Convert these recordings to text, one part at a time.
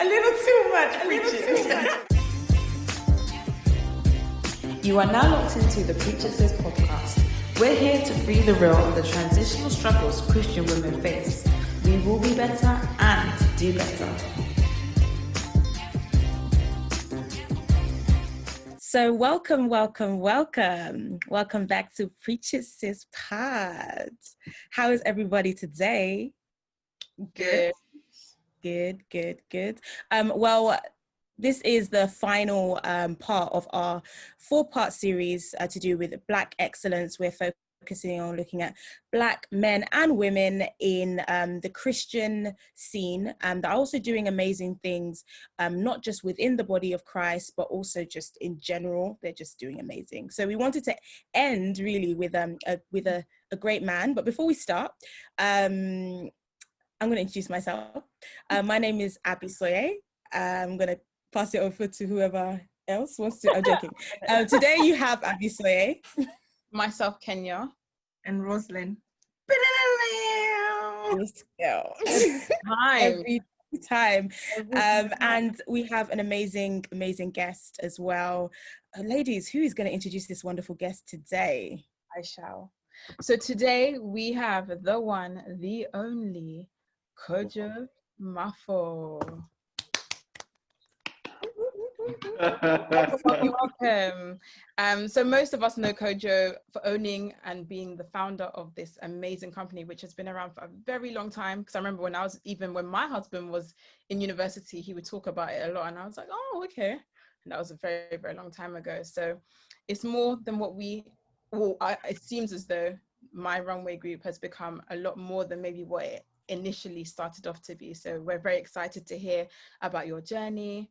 A little too much preaching. You are now locked into the Preacher Says podcast. We're here to free the real on the transitional struggles Christian women face. We will be better and do better. So welcome back to Preacher Says Pod. How is everybody today? Good. Well, this is the final part of our 4-part series to do with Black excellence. We're focusing on looking at Black men and women in the Christian scene that are also doing amazing things, not just within the body of Christ, but also just in general. They're just doing amazing. So we wanted to end really with a great man. But before we start, I'm going to introduce myself. My name is Abby Soye. I'm going to pass it over to whoever else wants to. I'm joking. Today you have Abby Soye. Myself, Kenya. And Roslyn. This girl. Hi. Every time. And we have an amazing guest as well. Ladies, who is going to introduce this wonderful guest today? I shall. So today we have the one, the only, Kojo Marfo. Welcome. So most of us know Kojo for owning and being the founder of this amazing company, which has been around for a very long time. Because I remember when my husband was in university, he would talk about it a lot, and I was like, oh, okay. And that was a very, very long time ago. So it's more than it seems as though My Runway Group has become a lot more than maybe what it initially started off to be. So we're very excited to hear about your journey.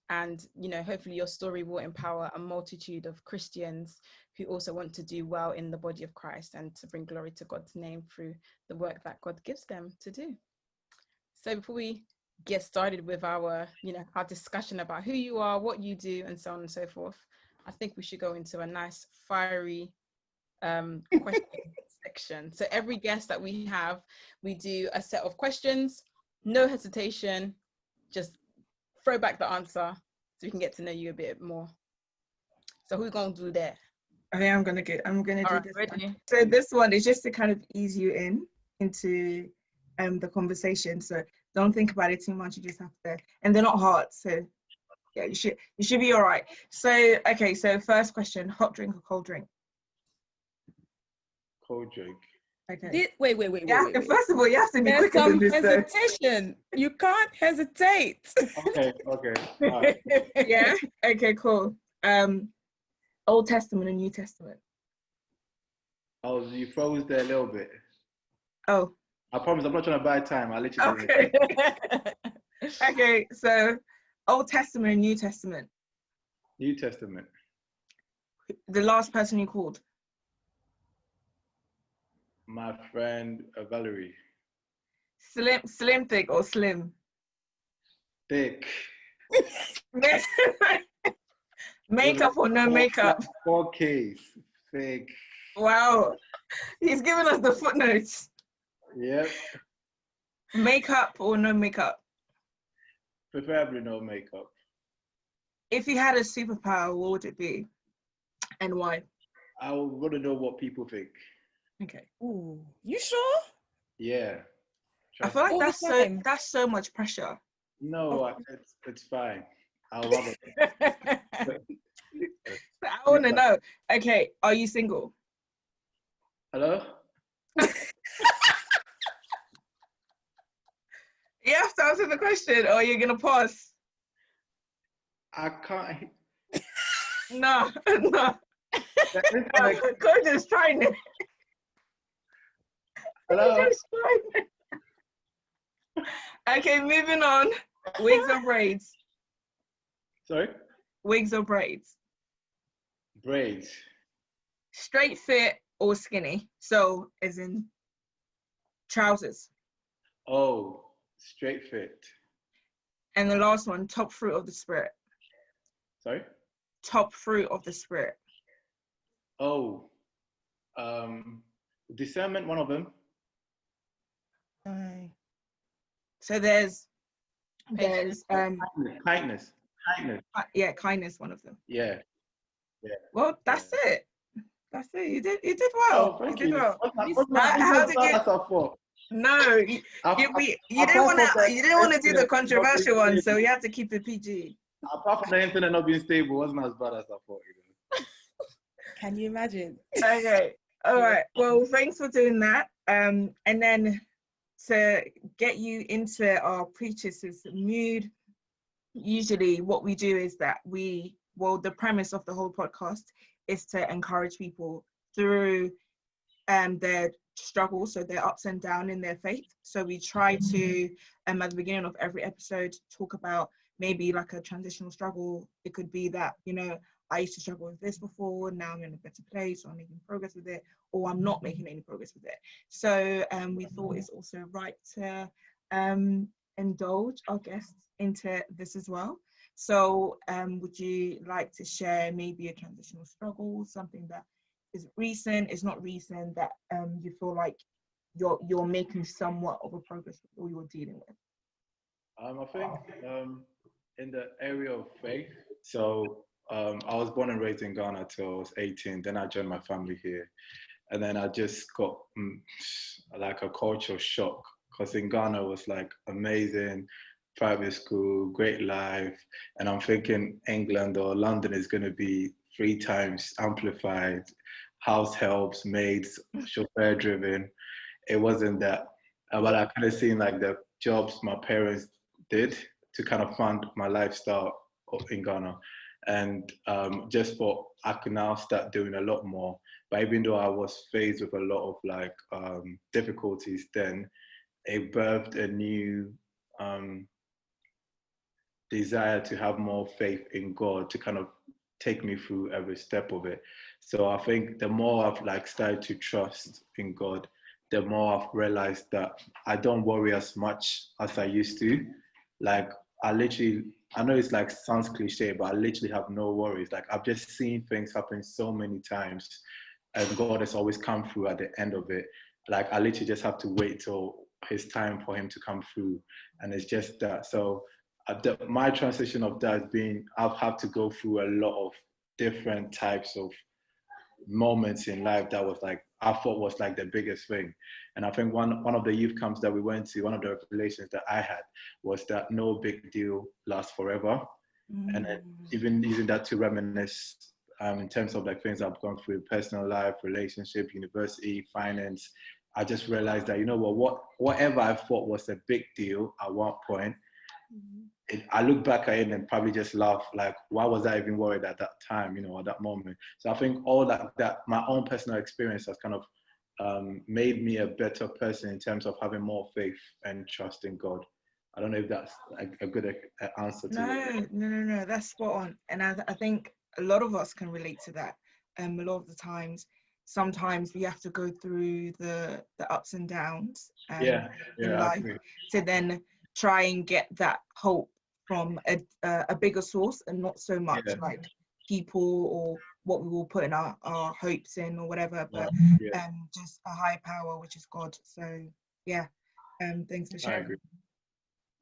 And, hopefully your story will empower a multitude of Christians who also want to do well in the body of Christ and to bring glory to God's name through the work that God gives them to do. So before we get started with our discussion about who you are, what you do, and so on and so forth, I think we should go into a nice fiery question section. So every guest that we have, we do a set of questions, no hesitation, just throw back the answer so we can get to know you a bit more. So who's gonna do that? I think I'm gonna do right, this ready? one. So this one is just to kind of ease you into the conversation. So don't think about it too much. You just have to, and they're not hard. So yeah, you should be all right. So okay. So first question: hot drink or cold drink? Cold drink. Okay. Wait. First of all, you have to be There's quicker some than this. hesitation. You can't hesitate. Okay. Right. Yeah. Okay. Cool. Old Testament and New Testament. Oh, you froze there a little bit. Oh. I promise I'm not trying to buy time. I'll let you do Okay. Okay. So, Old Testament and New Testament. New Testament. The last person you called. My friend Valerie. Slim, thick, or slim? Thick. Makeup or no makeup? 4Ks. Thick. Wow. He's giving us the footnotes. Yep. Makeup or no makeup? Preferably no makeup. If you had a superpower, what would it be? And why? I want to know what people think. Okay. Ooh, you sure? Yeah. I feel like All that's so much pressure. No, it's fine. I'll love it. I want to know. Okay, are you single? Hello? You have to answer the question, or you're gonna pause. I can't. No. Kojo's trying it. Hello? Okay, moving on. Wigs or braids? Sorry? Wigs or braids? Braids. Straight fit or skinny? So, as in trousers. Oh, straight fit. And the last one, top fruit of the spirit. Sorry? Top fruit of the spirit. Oh, discernment, one of them. Aye. So there's There's kindness. yeah, kindness, one of them. Yeah. Well, that's it. That's it. You did well. Oh, You thank did you. well. What's How my did you? bad as I thought? No, you didn't want to do the controversial one, so you have to keep it PG. Apart from the internet not being stable, it wasn't as bad as I thought. Can you imagine? Okay. All right. Well, thanks for doing that. And then to get you into our preacher's mood, usually what we do is that the premise of the whole podcast is to encourage people through their struggles, so their ups and downs in their faith. So we try to, at the beginning of every episode, talk about maybe like a transitional struggle. It could be that, I used to struggle with this before, now I'm in a better place, or I'm making progress with it, or I'm not making any progress with it. So we thought it's also right to indulge our guests into this as well. So would you like to share maybe a transitional struggle, something that is recent, is not recent, that you feel like you're making somewhat of a progress with, or you're dealing with? I think in the area of faith, so I was born and raised in Ghana till I was 18. Then I joined my family here. And then I just got like a cultural shock, because in Ghana it was like amazing, private school, great life. And I'm thinking England or London is going to be 3 times amplified, house helps, maids, chauffeur driven. It wasn't that. But I kind of seen like the jobs my parents did to kind of fund my lifestyle in Ghana. And just for, I could now start doing a lot more. But even though I was faced with a lot of like difficulties then, it birthed a new desire to have more faith in God to kind of take me through every step of it. So I think the more I've like started to trust in God, the more I've realized that I don't worry as much as I used to. Like I know it's like sounds cliche, but I literally have no worries. Like I've just seen things happen so many times, and God has always come through at the end of it. Like I literally just have to wait till His time for Him to come through, and it's just that. So my transition of that has been, I've had to go through a lot of different types of moments in life that was like, I thought was like the biggest thing. And I think one of the youth camps that we went to, one of the revelations that I had was that no big deal lasts forever. And then even using that to reminisce in terms of like things I've gone through, personal life, relationship, university, finance, I just realized that, whatever I thought was a big deal at one point, I look back at it and probably just laugh, like, why was I even worried at that time, at that moment? So I think all that my own personal experience has kind of made me a better person in terms of having more faith and trust in God. I don't know if that's a good answer to it. No, that's spot on. And I think a lot of us can relate to that. A lot of the times, sometimes we have to go through the ups and downs in life to then try and get that hope from a bigger source, and not so much like people or what we will put in our hopes in or whatever, but just a higher power, which is God. So thanks for sharing. I agree.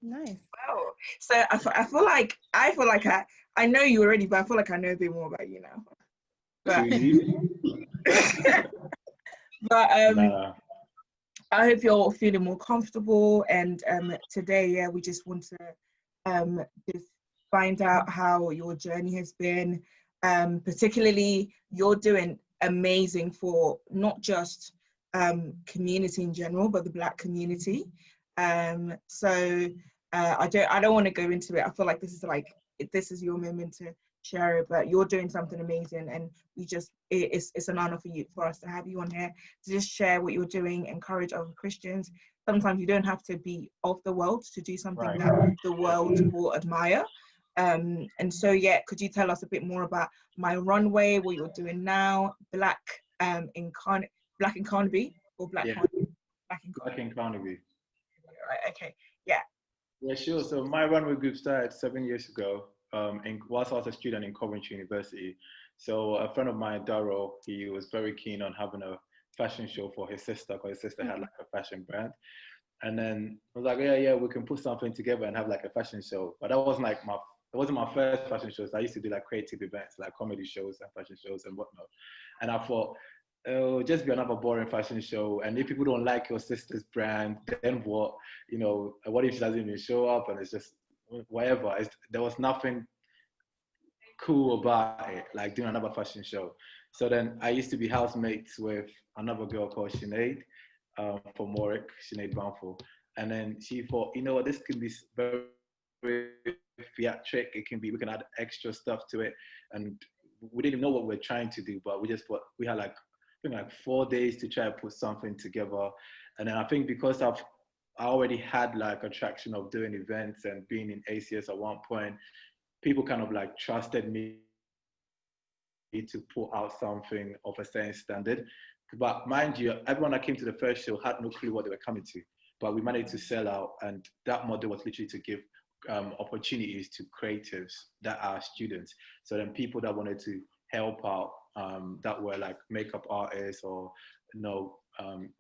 Nice. Wow. So I feel like I know you already, but I feel like I know a bit more about you now. But I hope you're all feeling more comfortable. And today, we just want to just find out how your journey has been. Particularly, you're doing amazing for not just community in general, but the Black community. So I don't want to go into it. I feel like this is your moment to share it, but you're doing something amazing, and it's an honor for us to have you on here to just share what you're doing, encourage other Christians. Sometimes you don't have to be of the world to do something that the world will admire. And so could you tell us a bit more about My Runway, what you're doing now, Black in Carnaby, or Black in Carnaby. Right, okay, Yeah, sure. So My Runway Group started 7 years ago whilst I was a student in Coventry University. So a friend of mine, Darryl, he was very keen on having a fashion show for his sister, because his sister had like a fashion brand. And then I was like, yeah, we can put something together and have like a fashion show. But that wasn't like it wasn't my first fashion show. So I used to do like creative events, like comedy shows and fashion shows and whatnot. And I thought, oh, just be another boring fashion show. And if people don't like your sister's brand, then what? You know, what if she doesn't even show up and it's just whatever? There was nothing cool about it, like doing another fashion show. So then I used to be housemates with another girl called Sinead from Warwick, Sinead Banfo. And then she thought, you know what, this can be very theatric. It can be, we can add extra stuff to it. And we didn't know what we were trying to do, but we just thought we had like, I think like 4 days to try to put something together. And then I think because I already had like a traction of doing events and being in ACS at one point, people kind of like trusted me to put out something of a certain standard. But mind you, everyone that came to the first show had no clue what they were coming to. But we managed to sell out, and that model was literally to give opportunities to creatives that are students. So then people that wanted to help out, that were like makeup artists or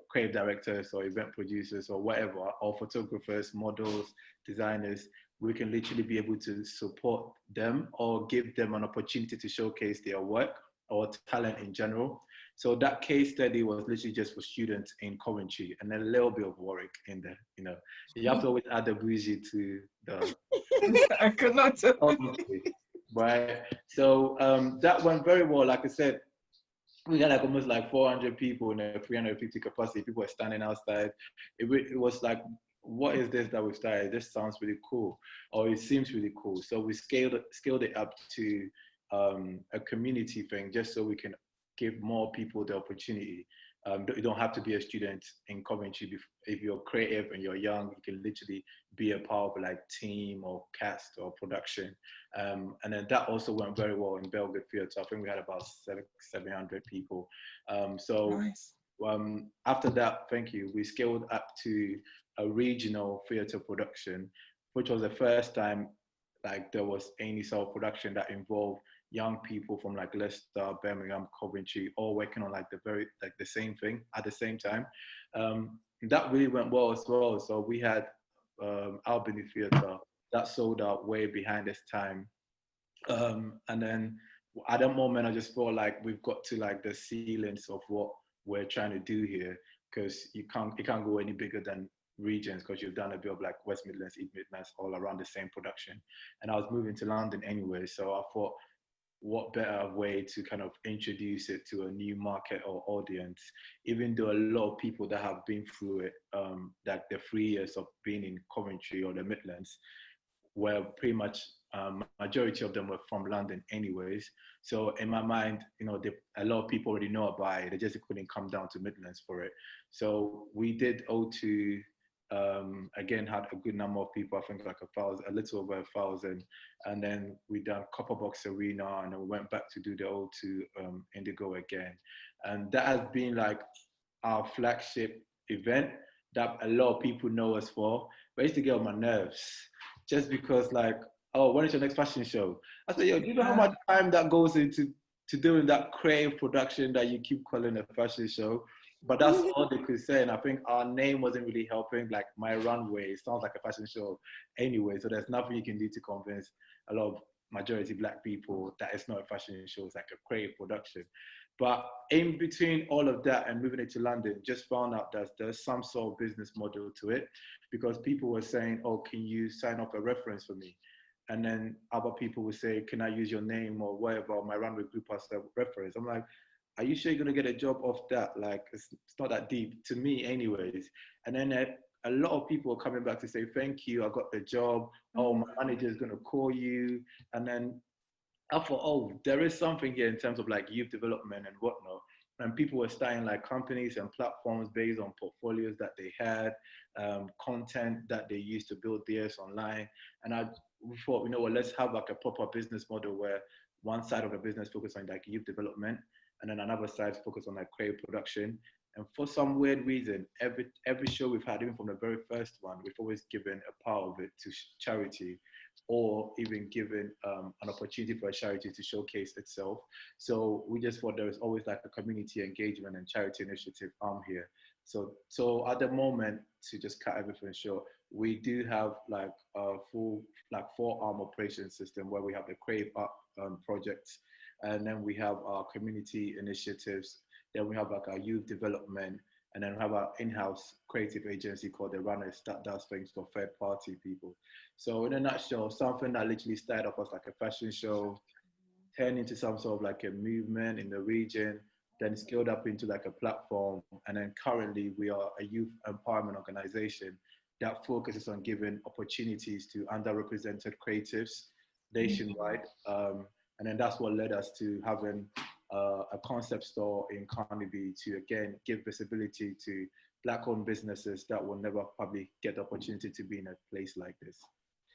creative directors or event producers or whatever, or photographers, models, designers, we can literally be able to support them or give them an opportunity to showcase their work or talent in general. So that case study was literally just for students in Coventry and then a little bit of Warwick in there. You know, you have to always add the bougie to the. I could not. Right. So that went very well. Like I said, we had like almost like 400 people in a 350 capacity. People were standing outside. It was like, what is this that we started? This sounds really cool, or it seems really cool. So we scaled it up to a community thing, just so we can give more people the opportunity. You don't have to be a student in Coventry. If you're creative and you're young, you can literally be a part of like team or cast or production. And then that also went very well in Belgrade Theatre. I think we had about 700 people. Nice. After that, thank you, we scaled up to a regional theatre production, which was the first time like there was any sort of production that involved young people from like Leicester, Birmingham, Coventry, all working on like the same thing at the same time. That really went well as well. So we had Albany Theatre that sold out way behind its time. And then at that moment, I just felt like we've got to like the ceilings of what we're trying to do here, because it can't go any bigger than regions, because you've done a bit of like West Midlands, East Midlands, all around the same production. And I was moving to London anyway, so I thought, what better way to kind of introduce it to a new market or audience, even though a lot of people that have been through it, like the 3 years of being in Coventry or the Midlands, were pretty much majority of them were from London anyways. So in my mind, a lot of people already know about it. They just couldn't come down to Midlands for it. So we did O2, again, had a good number of people, I think like 1,000, a little over 1,000. And then we done Copper Box Arena, and then we went back to do the O2 Indigo again. And that has been like our flagship event that a lot of people know us for. But I used to get on my nerves, just because like, oh, when is your next fashion show? I said, yo, do you know how much time that goes into doing that creative production that you keep calling a fashion show? But that's all they could say. And I think our name wasn't really helping. Like My Runway, it sounds like a fashion show anyway. So there's nothing you can do to convince a lot of majority Black people that it's not a fashion show, it's like a creative production. But in between all of that and moving it to London, just found out that there's some sort of business model to it, because people were saying, oh, can you sign off a reference for me? And then other people would say, can I use your name or whatever, My Runway Group as a reference? I'm like, are you sure you're going to get a job off that? Like, it's not that deep to me anyways. And then a lot of people are coming back to say, thank you, I got the job. Oh, my manager is going to call you. And then I thought, oh, there is something here in terms of like youth development and whatnot. And people were starting like companies and platforms based on portfolios that they had, content that they used to build theirs online. And I thought, you know what, let's have like a proper business model where one side of the business focus on like youth development, and then another side focus on like creative production. And for some weird reason, every show we've had, even from the very first one, we've always given a part of it to charity, or even given an opportunity for a charity to showcase itself. So we just thought there was always like a community engagement and charity initiative arm here So at the moment, to just cut everything short, we do have like a full like 4-arm operation system where we have the Crave Up projects, and then we have our community initiatives. Then we have like our youth development, and then we have our in-house creative agency called The Runners that does things for third-party people. So in a nutshell, something that literally started off as like a fashion show, turned into some sort of like a movement in the region, then scaled up into like a platform. And then currently we are a youth empowerment organization that focuses on giving opportunities to underrepresented creatives nationwide. And then that's what led us to having a concept store in Carnaby to again give visibility to Black-owned businesses that will never probably get the opportunity to be in a place like this.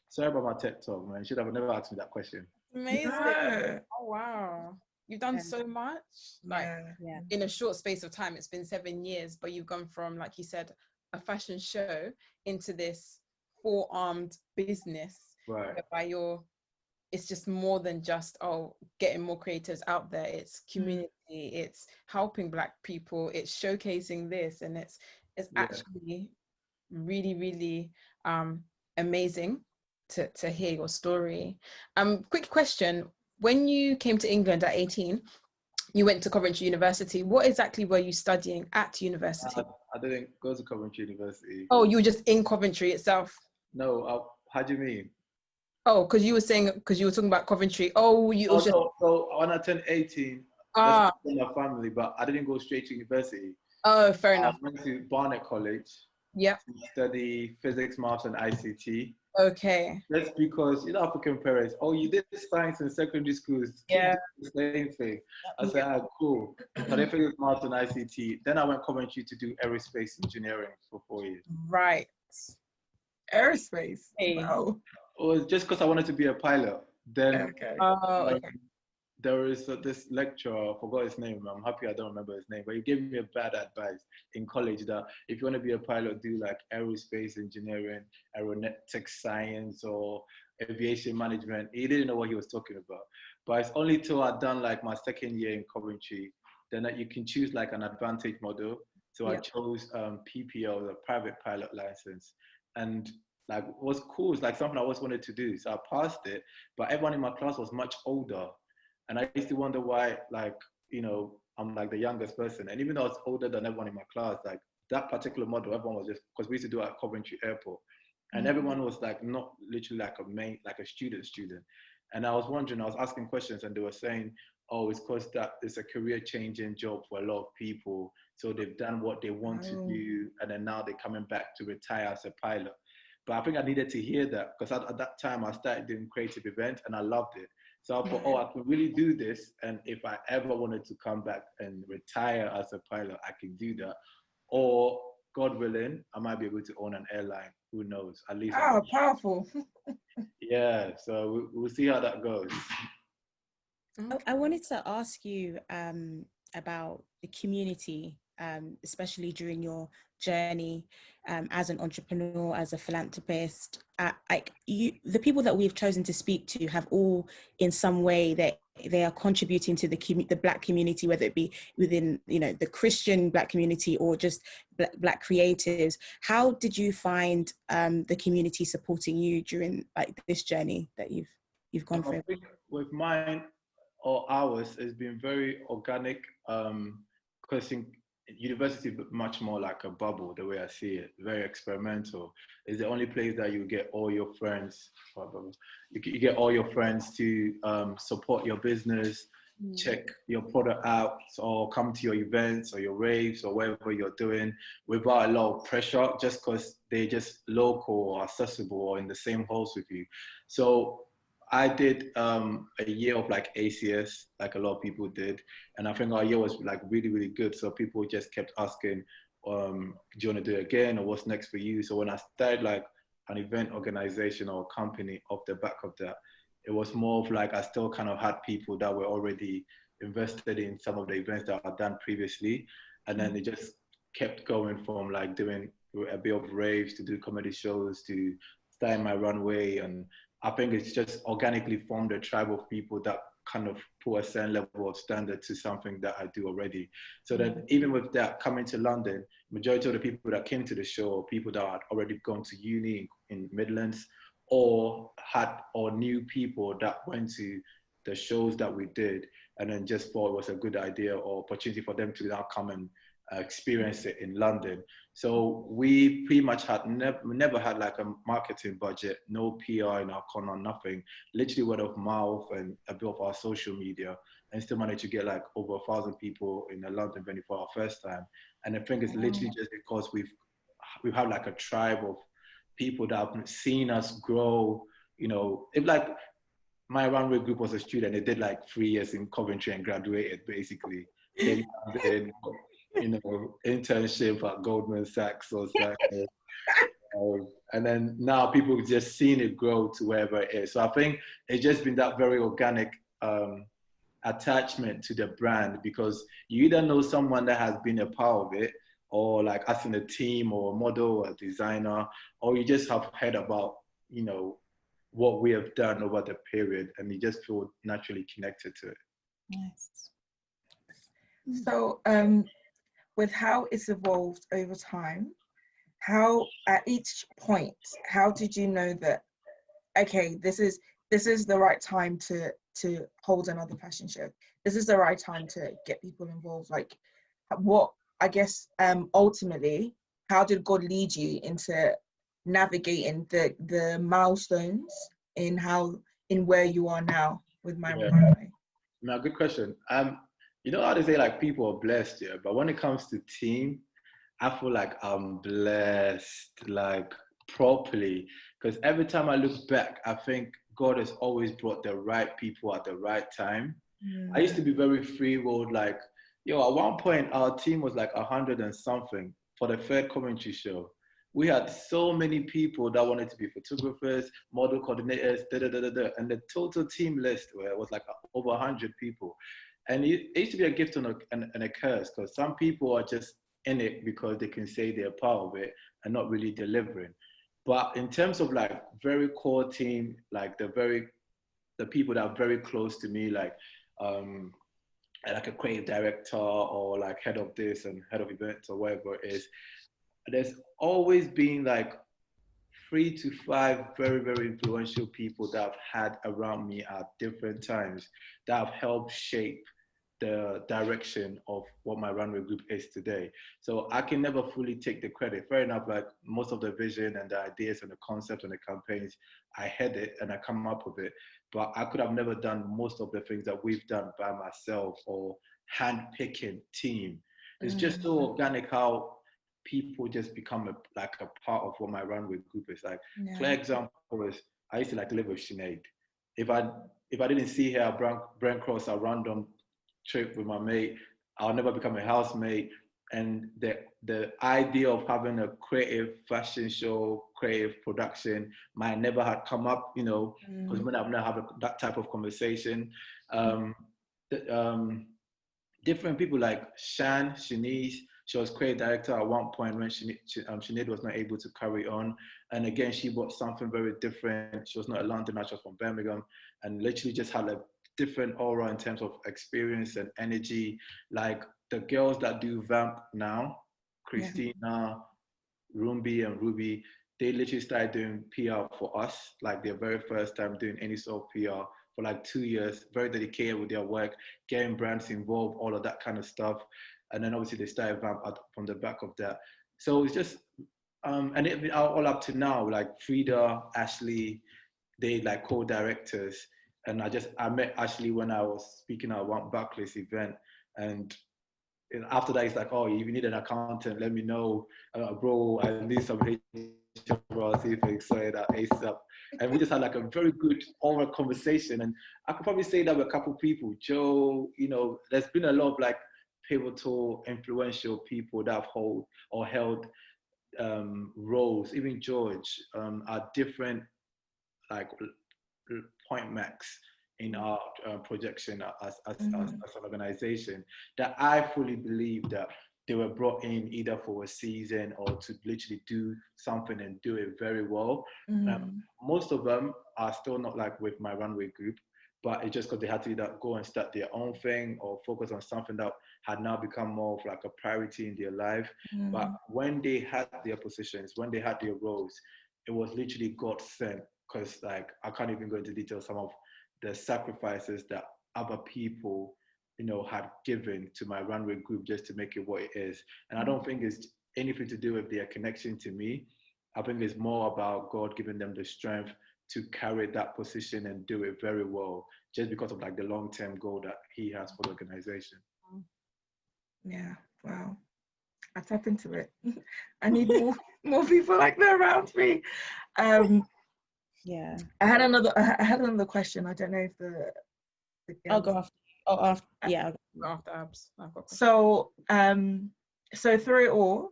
Sorry about my TED talk, man. You should have never asked me that question. Amazing. No. Oh, wow. You've done so much, like Yeah. in a short space of time. It's been 7 years, but you've gone from, like you said, a fashion show into this 4-armed business, Right. whereby it's just more than just, getting more creatives out there. It's community, it's helping Black people, it's showcasing this, and it's actually really, really amazing to hear your story. Quick question. When you came to England at 18, you went to Coventry University. What exactly were you studying at university? I didn't go to Coventry University. Oh, you were just in Coventry itself? No, how do you mean? Oh, because you were talking about Coventry. Oh, so when I turned 18, that's my family, but I didn't go straight to university. Oh, fair enough. I went to Barnet College. Yep. To study physics, maths, and ICT. Okay. That's because, African parents, you did science in secondary schools. Yeah. The same thing. I said, cool. So I physics, maths, and ICT. Then I went Coventry to do aerospace engineering for 4 years. Right. Aerospace. Hey. Wow. It was just because I wanted to be a pilot. Then Okay. Okay. there is this lecturer, I forgot his name. I'm happy I don't remember his name, but he gave me a bad advice in college that if you want to be a pilot, do like aerospace engineering, aeronautics science, or aviation management. He didn't know what he was talking about. But it's only till I'd done like my second year in Coventry, then you can choose like an advantage model. So I chose PPL, the private pilot license. And like what's cool is like something I always wanted to do. So I passed it, but everyone in my class was much older. And I used to wonder why, like, I'm like the youngest person. And even though I was older than everyone in my class, like that particular model, everyone was just, because we used to do it at Coventry Airport. And everyone was like, not literally like a student. And I was wondering, I was asking questions and they were saying, it's because that it's a career changing job for a lot of people. So they've done what they want to do. And then now they're coming back to retire as a pilot. But I think I needed to hear that because at that time I started doing creative events and I loved it. So I thought, I can really do this. And if I ever wanted to come back and retire as a pilot, I can do that. Or God willing, I might be able to own an airline. Who knows? At least. Powerful. Yeah. So we'll see how that goes. I wanted to ask you about the community, especially during your journey as an entrepreneur, as a philanthropist. The people that we've chosen to speak to have all, in some way, that they are contributing to the Black community, whether it be within the Christian Black community or just Black creatives. How did you find the community supporting you during like this journey that you've gone through? I think with mine or ours, it's been very organic. Because university is much more like a bubble, the way I see it, very experimental. It's the only place that you get all your friends, you get all your friends to support your business, check your product out, or come to your events or your raves or whatever you're doing without a lot of pressure, just because they're just local or accessible or in the same halls with you. So I did a year of like ACS, like a lot of people did. And I think our year was like really, really good. So people just kept asking, do you want to do it again? Or what's next for you? So when I started like an event organization or company off the back of that, it was more of like, I still kind of had people that were already invested in some of the events that I'd done previously. And then it just kept going from like doing a bit of raves to do comedy shows to starting My Runway. And I think it's just organically formed a tribe of people that kind of put a certain level of standard to something that I do already. So that even with that coming to London, majority of the people that came to the show are people that had already gone to uni in Midlands, or knew people that went to the shows that we did, and then just thought it was a good idea or opportunity for them to now come and experience it in London. So we pretty much had never had like a marketing budget, no PR in our corner, nothing. Literally word of mouth and a bit of our social media, and still managed to get like over 1,000 people in a London venue for our first time. And I think it's literally just because we've had like a tribe of people that have seen us grow. You know, if like My Runway Group was a student, they did like 3 years in Coventry and graduated basically. They did, you know, internship at Goldman Sachs or something. And then now people just seeing it grow to wherever it is. So I think it's just been that very organic attachment to the brand, because you either know someone that has been a part of it, or like us in a team or a model or a designer, or you just have heard about, you know, what we have done over the period, and you just feel naturally connected to it. Nice. So with how it's evolved over time, how at each point, how did you know that, okay, this is the right time to hold another fashion show, this is the right time to get people involved? Like, what, I guess, ultimately, how did God lead you into navigating the milestones in where you are now with My Runway? Now, good question. You know how they say like people are blessed, yeah, but when it comes to team, I feel like I'm blessed, like properly, because every time I look back, I think God has always brought the right people at the right time. I used to be very free-willed, like, yo, at one point our team was like 100 and something for the third commentary show. We had so many people that wanted to be photographers, model coordinators, and the total team list was like over 100 people. And it used to be a gift and a curse, because some people are just in it because they can say they're part of it and not really delivering. But in terms of like very core team, like the people that are very close to me, like a creative director or like head of this and head of events or whatever it is, there's always been like 3 to 5 very, very influential people that I've had around me at different times that have helped shape the direction of what My Runway Group is today. So I can never fully take the credit. Fair enough, like most of the vision and the ideas and the concept and the campaigns, I head it and I come up with it. But I could have never done most of the things that we've done by myself or hand-picking team. It's just so organic how people just become like a part of what My Runway Group is. Like, clear example is I used to like live with Sinead. If I didn't see her at Brent Cross at random trip with my mate, I'll never become a housemate. And the idea of having a creative fashion show, creative production might never have come up, you know, because when I've never had that type of conversation. Different people like Shanice, she was creative director at one point when Sinead was not able to carry on. And again, she brought something very different. She was not a Londoner, she was from Birmingham, and literally just had a different aura in terms of experience and energy. Like the girls that do Vamp now, Christina, Rumbi and Ruby, they literally started doing PR for us, like their very first time doing any sort of PR for like 2 years, very dedicated with their work, getting brands involved, all of that kind of stuff. And then obviously they started Vamp from the back of that. So it's just, and it all up to now, like Frida, Ashley, they like co-directors. And I met Ashley when I was speaking at one Barclays event. And after that, he's like, oh, if you need an accountant, let me know. Bro, I need some HR, bro, see if I excited that ASAP. And we just had like a very good oral conversation. And I could probably say that with a couple of people. Joe, you know, there's been a lot of like pivotal, influential people that have held roles. Even George, are different like point max in our projection as an organization, that I fully believe that they were brought in either for a season or to literally do something and do it very well. Most of them are still not like with My Runway Group, but it's just because they had to either go and start their own thing or focus on something that had now become more of like a priority in their life. But when they had their positions, when they had their roles, it was literally God sent, because like I can't even go into detail some of the sacrifices that other people, you know, had given to My Runway Group just to make it what it is. And I don't think it's anything to do with their connection to me. I think it's more about God giving them the strength to carry that position and do it very well, just because of like the long-term goal that he has for the organization. Yeah, wow. I tap into it. I need more people like that around me. Yeah. I had another question. I don't know if the I'll go after. Oh, after. Yeah. After Abs. I've got So so through it all,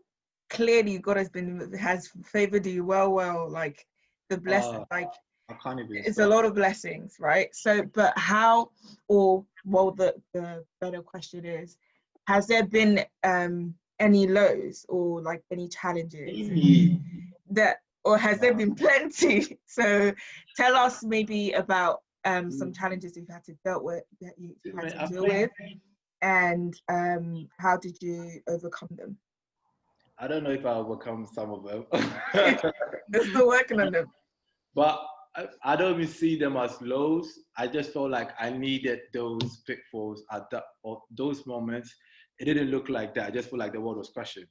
clearly God has favored you well, like the blessing, like I can't even it's a lot of blessings, right? So but how, or well, the better question is, has there been any lows or like any challenges that, or has there been plenty? So tell us maybe about some challenges you've had to deal with, and how did you overcome them? I don't know if I overcome some of them. They're still working on them. But I don't even see them as lows. I just felt like I needed those pitfalls at that, or those moments. It didn't look like that. I just felt like the world was crashing.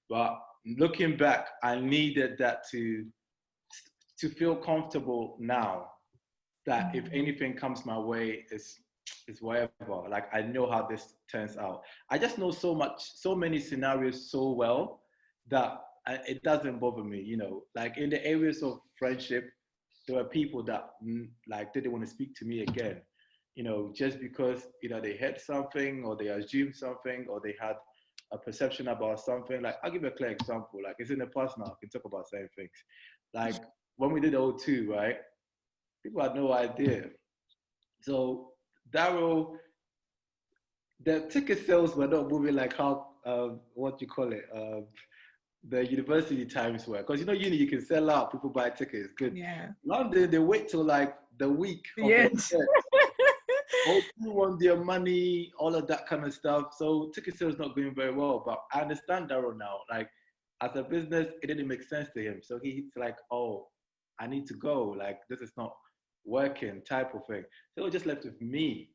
But looking back, I needed that to feel comfortable now. That if anything comes my way, it's whatever. Like I know how this turns out. I just know so many scenarios so well that it doesn't bother me. You know, like in the areas of friendship, there were people that like didn't want to speak to me again. You know, just because either they heard something or they assumed something or they had a perception about something. Like I'll give a clear example. Like it's in the past now. I can talk about certain things. Like when we did O2, right? People had no idea. So Daryl, the ticket sales were not moving like how what you call it, the university times were. Because you know, uni you can sell out, people buy tickets, good. Yeah. London, they wait till like the week of Yeah. the event. All people want their money, all of that kind of stuff. So ticket sales not going very well. But I understand Daryl now. Like as a business, it didn't make sense to him. So he's like, oh, I need to go. Like this is not working type of thing. So it was just left with me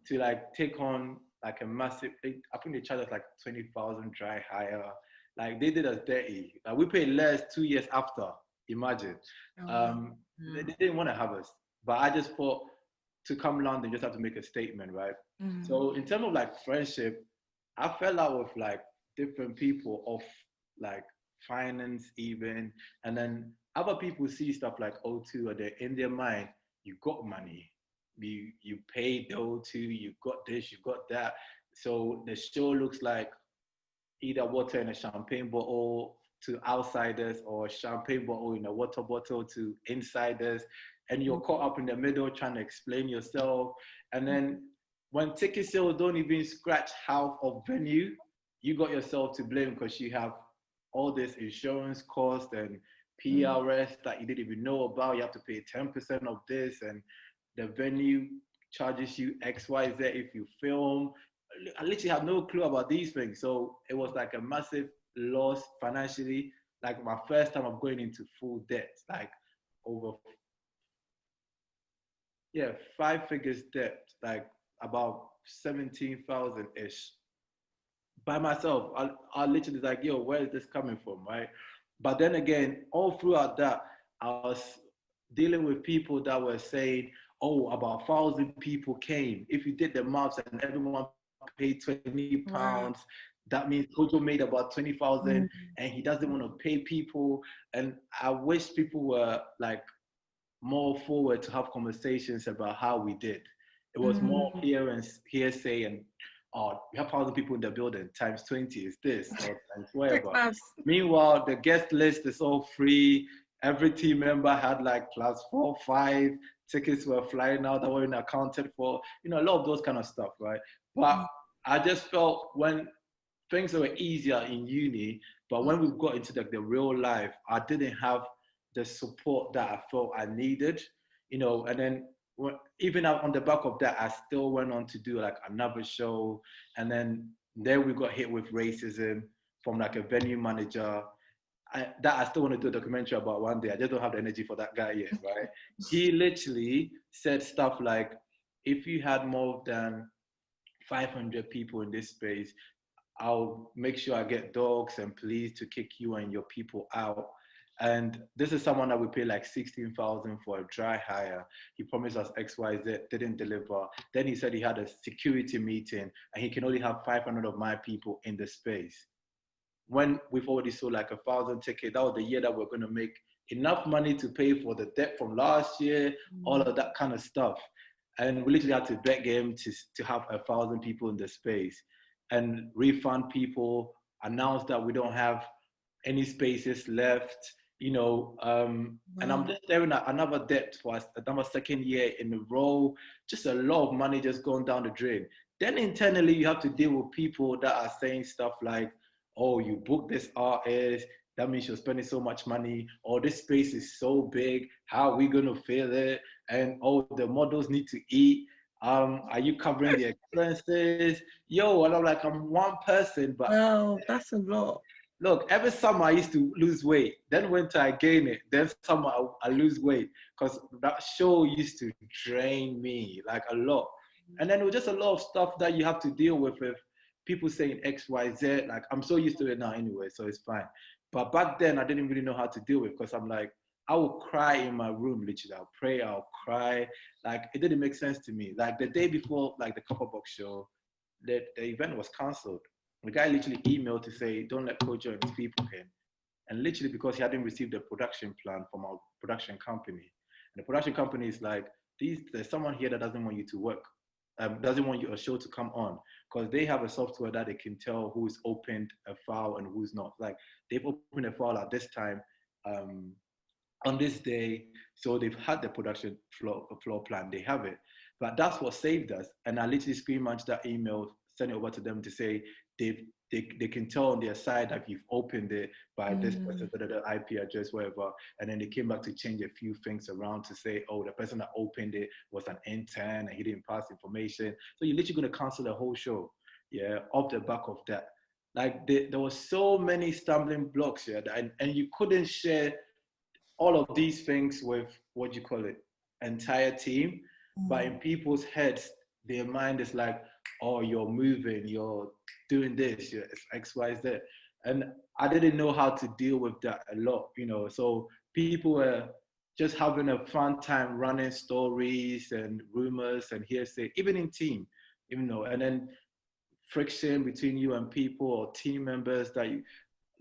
to like take on like a massive, I think they charged us like 20,000 dry hire. Like they did us dirty. Like we paid less 2 years after, imagine. They didn't want to have us. But I just thought to come London, just have to make a statement, right? So in terms of like friendship, I fell out with like different people of like finance even. And then other people see stuff like O2 or they're in their mind, you got money, you paid the O2, you got this, you got that. So the show looks like either water in a champagne bottle to outsiders or champagne bottle in a water bottle to insiders. And you're caught up in the middle trying to explain yourself. And then when ticket sales don't even scratch half of venue, you got yourself to blame because you have all this insurance cost and PRS that you didn't even know about. You have to pay 10% of this, and the venue charges you XYZ if you film. I literally have no clue about these things. So it was like a massive loss financially. Like my first time of going into full debt, like over 5 figures debt, like about 17,000 ish by myself. I literally like, yo, where is this coming from, right? But then again, all throughout that, I was dealing with people that were saying, oh, about 1,000 people came. If you did the maths and everyone paid £20, wow, that means Kojo made about 20,000 and he doesn't want to pay people. And I wish people were like more forward to have conversations about how we did. It was more hearsay and, oh, we have 1,000 people in the building, times 20 is this, or times whatever. Meanwhile, the guest list is all free. Every team member had like class 4, 5, tickets were flying out that weren't accounted for, you know, a lot of those kind of stuff, right? But I just felt when things were easier in uni, but when we got into the real life, I didn't have the support that I felt I needed, you know. And then even on the back of that, I still went on to do like another show. And then we got hit with racism from like a venue manager. I still want to do a documentary about one day. I just don't have the energy for that guy yet, right? He literally said stuff like, if you had more than 500 people in this space, I'll make sure I get dogs and police to kick you and your people out. And this is someone that we pay like 16,000 for a dry hire. He promised us XYZ, didn't deliver. Then he said he had a security meeting and he can only have 500 of my people in the space. When we've already sold like 1,000 tickets, that was the year that we're going to make enough money to pay for the debt from last year, all of that kind of stuff. And we literally had to beg him to have 1,000 people in the space and refund people, announce that we don't have any spaces left, you know, and I'm just staring at another debt for another second year in a row, just a lot of money just going down the drain. Then internally, you have to deal with people that are saying stuff like, oh, you booked this artist, that means you're spending so much money, or this space is so big, how are we gonna fill it? And oh, the models need to eat. Are you covering the expenses? Yo, and I'm like, I'm one person, but Wow, that's a lot. look, every summer I used to lose weight. Then winter I gain it. Then summer I lose weight because that show used to drain me like a lot. And then it was just a lot of stuff that you have to deal with people saying X, Y, Z. Like I'm so used to it now anyway, so it's fine. But back then I didn't really know how to deal with it because I'm like, I would cry in my room, literally. I'll pray, I'll cry. Like it didn't make sense to me. Like the day before, like the Copper Box show, the event was cancelled. The guy literally emailed to say, don't let Kojo and his people in. And literally because he hadn't received a production plan from our production company. And the production company is like, there's someone here that doesn't want you to work, doesn't want your show to come on. Because they have a software that they can tell who's opened a file and who's not. Like they've opened a file at this time, on this day. So they've had the production floor plan, they have it. But that's what saved us. And I literally screen munched that email, sent it over to them to say, they can tell on their side that you've opened it by this person, the IP address, whatever. And then they came back to change a few things around to say, oh, the person that opened it was an intern and he didn't pass information. So you're literally going to cancel the whole show, yeah, off the back of that. Like there were so many stumbling blocks, yeah, and you couldn't share all of these things with, what do you call it, entire team. But in people's heads, their mind is like, oh, you're moving, you're doing this, you're X, Y, Z. And I didn't know how to deal with that a lot, you know. So people were just having a fun time running stories and rumors and hearsay, even in team, you know, and then friction between you and people or team members that you,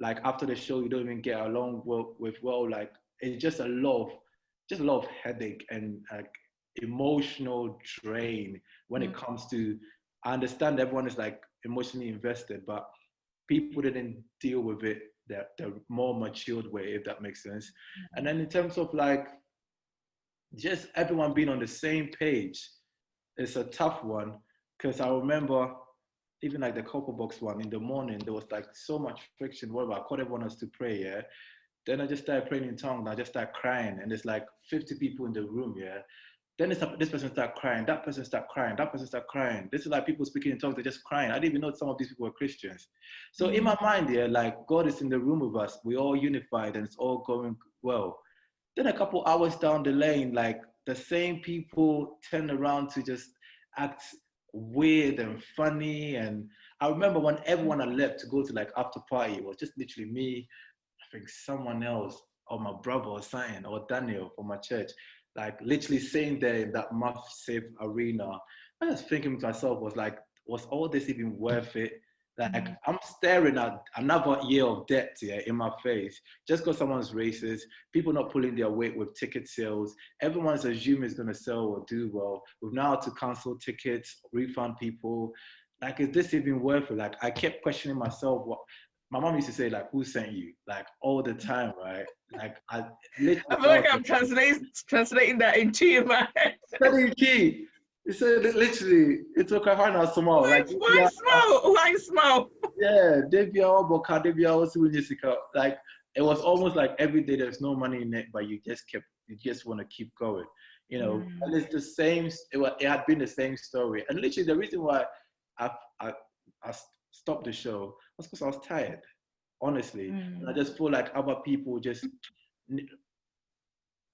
like after the show, you don't even get along with well, like it's just a lot of headache and emotional drain when it comes to, I understand everyone is like emotionally invested, but people didn't deal with it the more matured way, if that makes sense. And then in terms of like just everyone being on the same page, it's a tough one because I remember even like the Copper Box one in the morning, there was like so much friction, whatever. I called everyone else to pray, yeah. Then I just started praying in tongues and I just started crying and there's like 50 people in the room, yeah. Then this person started crying, that person started crying, that person started crying. This is like people speaking in tongues, they're just crying. I didn't even know some of these people were Christians. So in my mind, yeah, like God is in the room with us. We're all unified and it's all going well. Then a couple hours down the lane, like the same people turn around to just act weird and funny. And I remember when everyone had left to go to like after party, it was just literally me, I think someone else, or my brother or something, or Daniel from my church, like literally sitting there in that massive arena. I was thinking to myself, was all this even worth it? Like I'm staring at another year of debt here in my face, just because someone's racist, people not pulling their weight with ticket sales. Everyone's assuming it's gonna sell or do well. We've now had to cancel tickets, refund people. Like, is this even worth it? Like, I kept questioning myself. What my mom used to say, like, who sent you? Like all the time, right? Like I feel like I'm translating that into your mind. Very key. It's literally, it's okay. Hana small. Like why small? Why small? Yeah, Devia Boka, Devia also when you like it was almost like every day there's no money in it, but you just want to keep going, and it's the same, it had been the same story. And literally the reason why I, I, I stopped the show was because I was tired, honestly. And I just feel like other people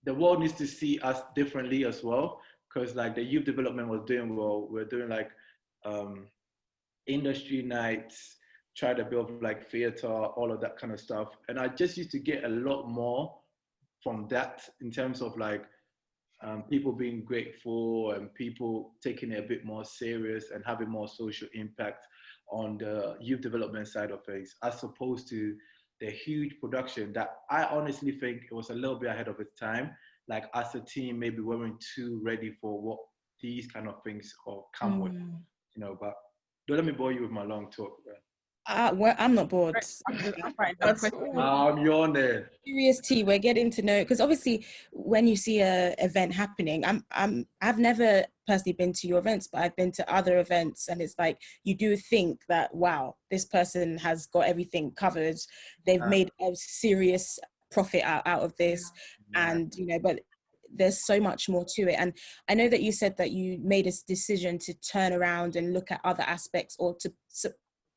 the world needs to see us differently as well. Because like the youth development was doing well. We're doing like industry nights, try to build like theater, all of that kind of stuff. And I just used to get a lot more from that in terms of like people being grateful and people taking it a bit more serious and having more social impact on the youth development side of things, as opposed to the huge production that I honestly think it was a little bit ahead of its time. Like as a team, maybe we weren't too ready for what these kind of things or come with, but don't let me bore you with my long talk, man. Well, I'm not bored. I'm yawning. Serious tea. We're getting to know, because obviously when you see a event happening, I've never personally been to your events, but I've been to other events, and it's like you do think that, wow, this person has got everything covered. They've made a serious profit out of this, and but there's so much more to it. And I know that you said that you made a decision to turn around and look at other aspects, or to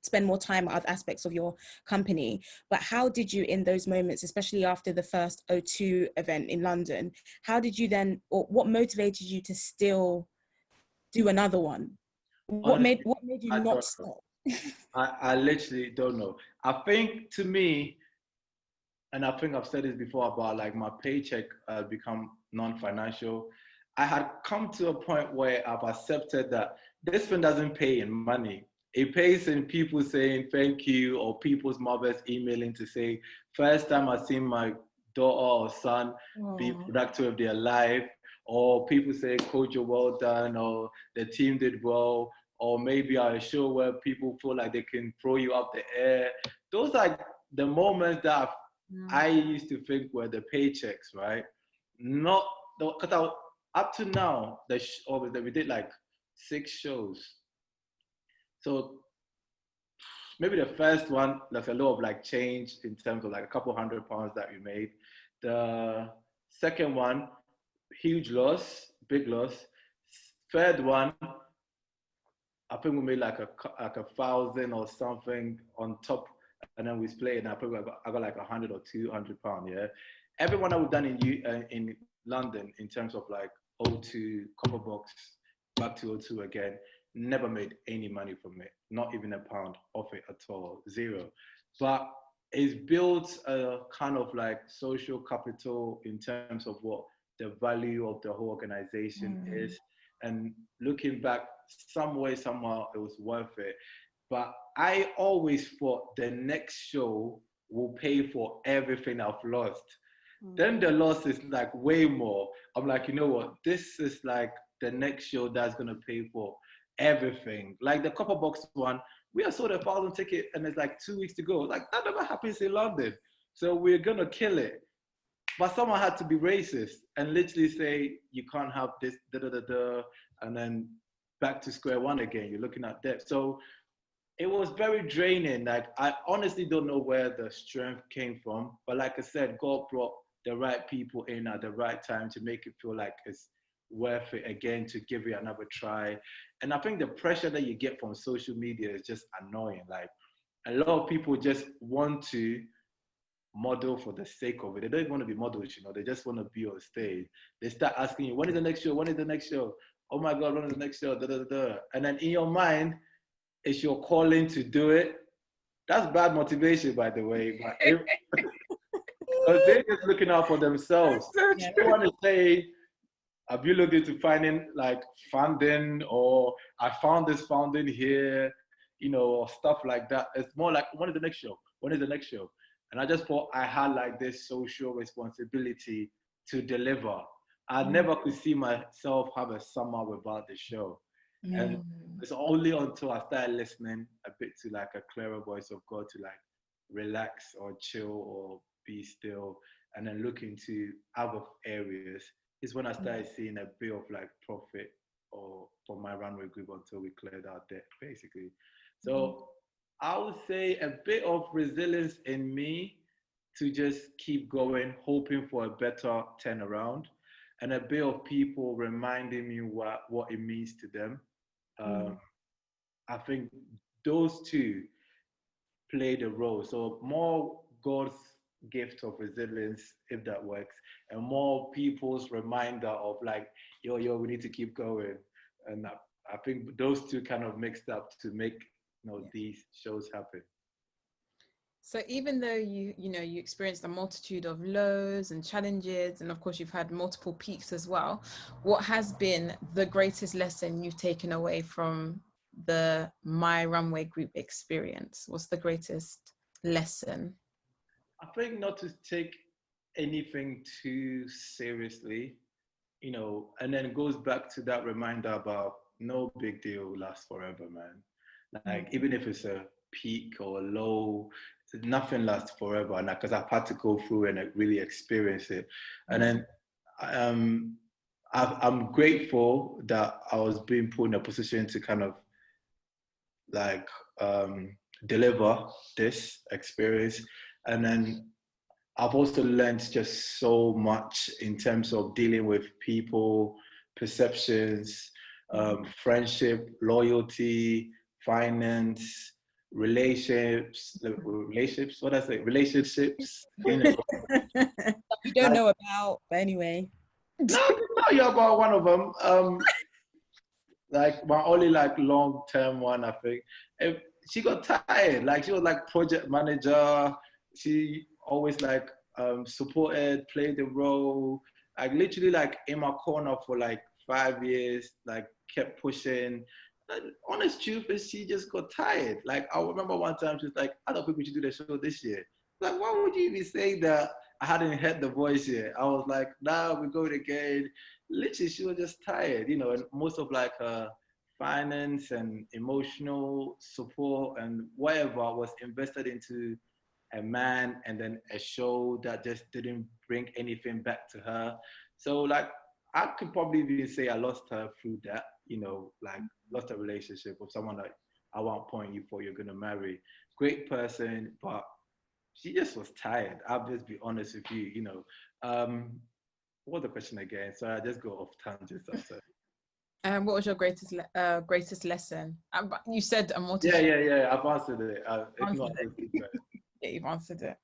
spend more time on other aspects of your company. But how did you, in those moments, especially after the first O2 event in London, how did you then, or what motivated you to still do another one? Honestly, what made you not stop? I literally don't know. I think, to me, and I think I've said this before about like my paycheck become non-financial. I had come to a point where I've accepted that this thing doesn't pay in money. It pays in people saying thank you, or people's mothers emailing to say, first time I've seen my daughter or son be productive of their life, or people say, Kojo, well done, or the team did well, or maybe a show where people feel like they can throw you up the air. Those are the moments that I used to think were the paychecks, right? Not, because up to now, we did like 6 shows. So maybe the first one, there's a lot of like change in terms of like a couple £100 that we made. The second one, huge loss, big loss. Third one, I think we made like a 1,000 or something on top, and then we split it, and I got like 100 or 200 pounds. Yeah, everyone that we've done in London in terms of like O2, Copper Box, back to O2 again, never made any money from it, not even a pound off it at all, zero. But it's built a kind of like social capital in terms of what the value of the whole organization is. And looking back, some way, somehow, it was worth it. But I always thought the next show will pay for everything I've lost. Then the loss is like way more. I'm like, you know what? This is like the next show that's gonna pay for everything. Like the Copper Box one, we have sold 1,000 tickets and it's like 2 weeks to go. Like that never happens in London. So we're gonna kill it. But someone had to be racist and literally say, you can't have this, and then back to square one again. You're looking at that. So it was very draining. Like, I honestly don't know where the strength came from. But like I said, God brought the right people in at the right time to make it feel like it's worth it again, to give it another try. And I think the pressure that you get from social media is just annoying. Like, a lot of people just want to model for the sake of it. They don't even want to be models, they just want to be on stage. They start asking you, when is the next show? When is the next show? Oh my God, when is the next show? Da, da, da, da. And then in your mind, it's your calling to do it. That's bad motivation, by the way. Because they're just looking out for themselves. They want to say, have you looked into finding like funding, or I found this funding here, or stuff like that. It's more like, when is the next show? When is the next show? And I just thought I had like this social responsibility to deliver. I never could see myself have a summer without the show. And it's only until I started listening a bit to like a clearer voice of God to like relax or chill or be still, and then look into other areas, is when I started seeing a bit of like profit or for My Runway Group until we cleared our debt, basically. So I would say a bit of resilience in me, to just keep going, hoping for a better turnaround, and a bit of people reminding me what it means to them. I think those two played a role. So more God's gift of resilience, if that works, and more people's reminder of like, yo, we need to keep going. And I think those two kind of mixed up to make these shows happen. So even though you experienced a multitude of lows and challenges, and of course you've had multiple peaks as well, what has been the greatest lesson you've taken away from the My Runway Group experience? What's the greatest lesson? I think not to take anything too seriously, and then it goes back to that reminder about no big deal lasts forever, man. Like even if it's a peak or a low, nothing lasts forever. And because I've had to go through and really experience it. And then I'm grateful that I was being put in a position to kind of like deliver this experience. And then I've also learned just so much in terms of dealing with people, perceptions, friendship, loyalty, finance, relationships. What I say? Relationships. You don't know about, but anyway. No, you're about one of them. Like my only like long-term one, I think. She got tired. Like she was like project manager. She always like supported, played the role. Like literally like in my corner for like 5 years. Like kept pushing. And honest truth is she just got tired. Like I remember one time she was like, I don't think we should do the show this year. Like why would you even say that? I hadn't heard the voice yet. I was like, nah, we're going again. Literally, she was just tired, and most of like her finance and emotional support and whatever was invested into a man and then a show that just didn't bring anything back to her. So like, I could probably even say I lost her through that, like lost a relationship with someone that at one point you thought you're going to marry. Great person, but she just was tired. I'll just be honest with you, what was the question again? So I just go off tangents after. What was your greatest lesson? You said a multitude. Yeah. I've answered it. Yeah, you've answered it.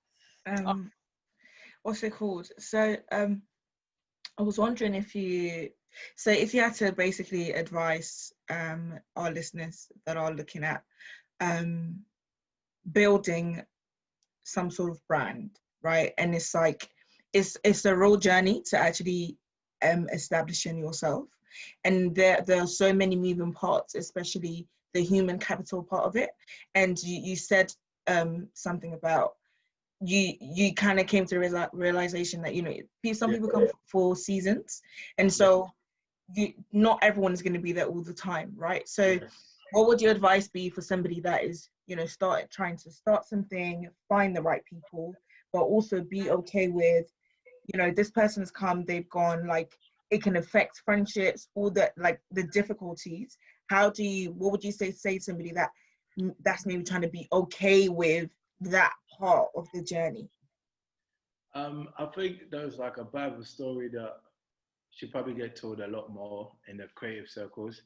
What's it called? So I was wondering if you had to basically advise our listeners that are looking at building some sort of brand, right? And it's like it's a real journey to actually establishing yourself, and there are so many moving parts, especially the human capital part of it. And you said something about you kind of came to the realization that some people come for seasons, and so not everyone is going to be there all the time, right? So what would your advice be for somebody that is trying to start something, find the right people, but also be okay with this person has come, they've gone, like it can affect friendships, all that, like the difficulties. What would you say to somebody that's maybe trying to be okay with that part of the journey? I think there's like a Bible story that should probably get told a lot more in the creative circles.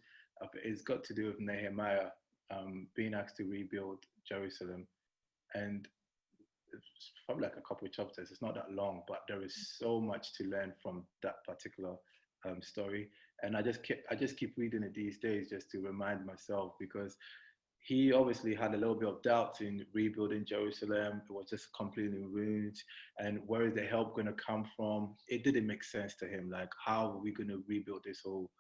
It's got to do with Nehemiah being asked to rebuild Jerusalem, and it's probably like a couple of chapters. It's not that long, but there is so much to learn from that particular story. And I just keep reading it these days just to remind myself, because he obviously had a little bit of doubt in rebuilding Jerusalem. It was just completely ruined. And where is the help going to come from? It didn't make sense to him. Like, how are we going to rebuild this whole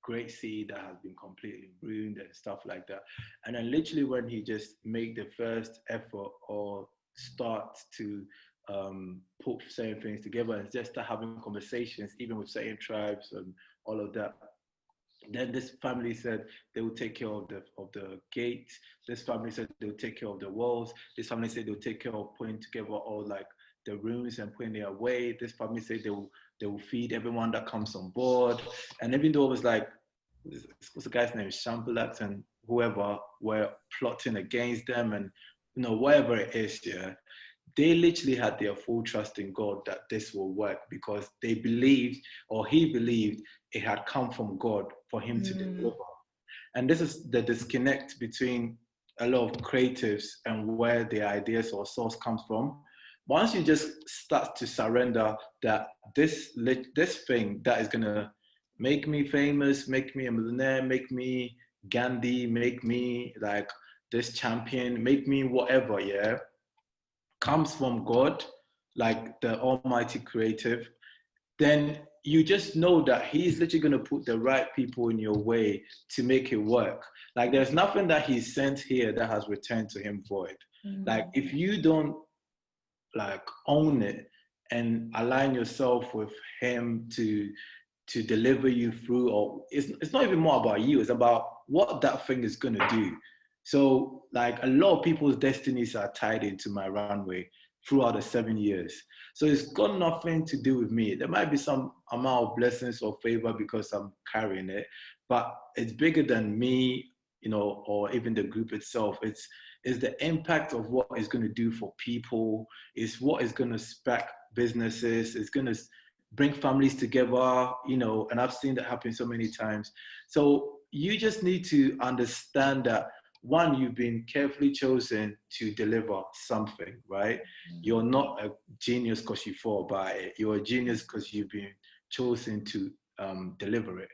great city that has been completely ruined and stuff like that? And then literally when he just made the first effort or start to put certain things together and just start having conversations, even with certain tribes and all of that, then this family said they would take care of the gate. This family said they would take care of the walls. This family said they would take care of putting together all like the rooms and putting it away. This family said they will feed everyone that comes on board. And even though it was like, what's the guy's name, Shambulax and whoever were plotting against them, and whatever it is, they literally had their full trust in God that this will work, because they believed, or he believed, it had come from God for him to deliver. And this is the disconnect between a lot of creatives and where their ideas or source comes from. Once you just start to surrender that this thing that is gonna make me famous, make me a millionaire, make me Gandhi, make me like this champion, make me whatever, yeah, comes from God, like the Almighty Creative, then you just know that he's literally going to put the right people in your way to make it work. Like there's nothing that he's sent here that has returned to him void. Like if you don't like own it and align yourself with him to deliver you through, or it's not even more about you, it's about what that thing is going to do. So like a lot of people's destinies are tied into My Runway throughout the 7 years. So it's got nothing to do with me. There might be some amount of blessings or favor because I'm carrying it, but it's bigger than me, you know, or even the group itself. It's the impact of what it's going to do for people. It's what is going to spark businesses. It's going to bring families together, you know, and I've seen that happen so many times. So you just need to understand that, one, you've been carefully chosen to deliver something, right? You're not a genius because you fall by it. You're a genius because you've been chosen to deliver it.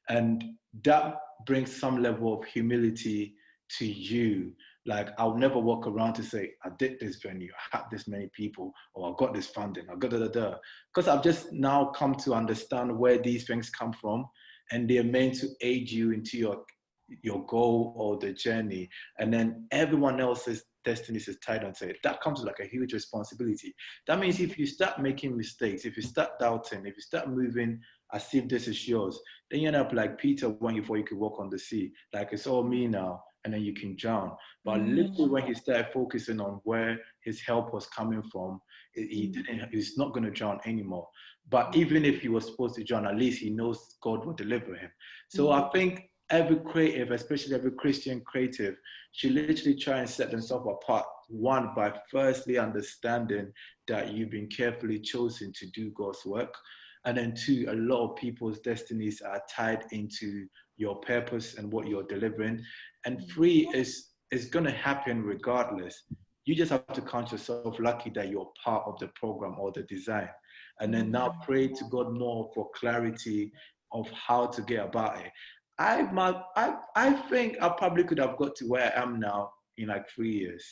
And that brings some level of humility to you. Like, I'll never walk around to say, I did this venue, I had this many people, or I got this funding, I got da. Because I've just now come to understand where these things come from, and they're meant to aid you into your goal or the journey. And then everyone else's destinies is tied onto it. That comes with like a huge responsibility. That means if you start making mistakes, if you start doubting, if you start moving as if this is yours, then you end up like Peter when before you could walk on the sea. Like, it's all me now, and then you can drown. But literally when he started focusing on where his help was coming from, he's not going to drown anymore. But even if he was supposed to drown, at least he knows God will deliver him. So I think every creative, especially every Christian creative, should literally try and set themselves apart. One, by firstly understanding that you've been carefully chosen to do God's work. And then two, a lot of people's destinies are tied into your purpose and what you're delivering. And three, is going to happen regardless. You just have to count yourself lucky that you're part of the program or the design. And then now pray to God more for clarity of how to get about it. I think I probably could have got to where I am now in like 3 years,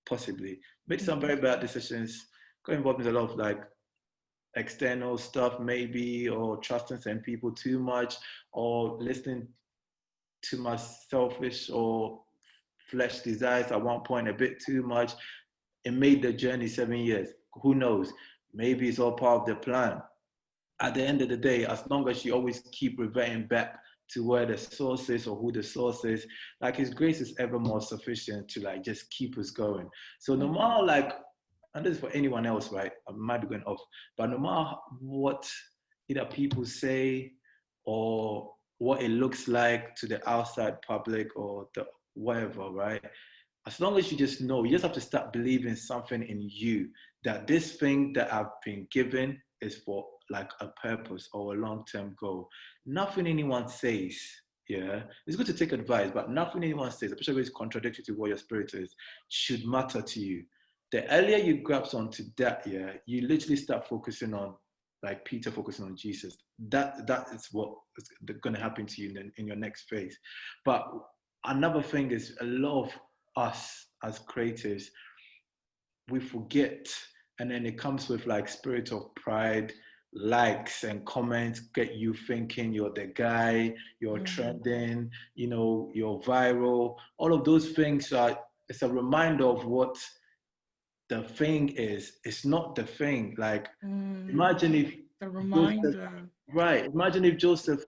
possibly. Made some very bad decisions, got involved in a lot of like external stuff maybe, or trusting some people too much, or listening to my selfish or flesh desires at one point a bit too much. It made the journey 7 years. Who knows? Maybe it's all part of the plan. At the end of the day, as long as you always keep reverting back to where the source is or who the source is, like his grace is ever more sufficient to like just keep us going. So no matter like, and this is for anyone else, right? I might be going off, but no matter what either people say or what it looks like to the outside public or the whatever, right? As long as you just know, you just have to start believing something in you, that this thing that I've been given is for like a purpose or a long-term goal. Nothing anyone says, yeah, it's good to take advice, but nothing anyone says, especially when it's contradictory to what your spirit is, should matter to you. The earlier you grasp onto that, yeah, you literally start focusing on, like Peter focusing on Jesus. That is what is going to happen to you in your next phase. But another thing is, a lot of us as creatives, we forget, and then it comes with like spirit of pride, likes and comments get you thinking you're the guy, you're trending, you know, you're viral. All of those things are, it's a reminder of what the thing is. It's not the thing. Like imagine if the reminder, Joseph, right, imagine if Joseph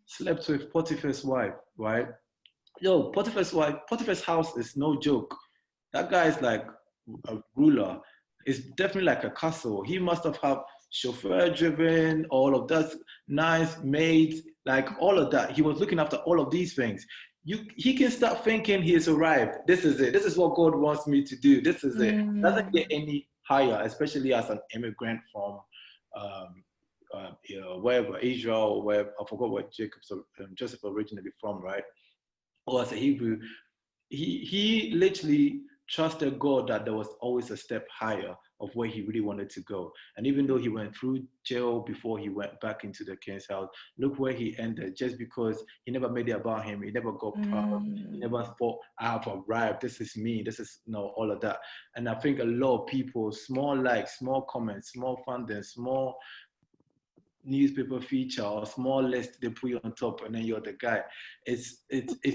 slept with Potiphar's wife, right? Yo, Potiphar's house is no joke. That guy is like a ruler. It's definitely like a castle. He must have had chauffeur driven, all of that, nice maids, like all of that. He was looking after all of these things. he can start thinking he has arrived. This is it. This is what God wants me to do. This is it. Doesn't get any higher, especially as an immigrant from wherever, Israel, where I forgot what Joseph originally from, right? Or as a Hebrew, he literally trusted God that there was always a step higher of where he really wanted to go. And even though he went through jail before he went back into the king's house, look where he ended, just because he never made it about him. He never got proud. He never thought, I have arrived. This is me. This is all of that. And I think a lot of people, small likes, small comments, small funding, small newspaper feature or small list they put you on top and then you're the guy. It's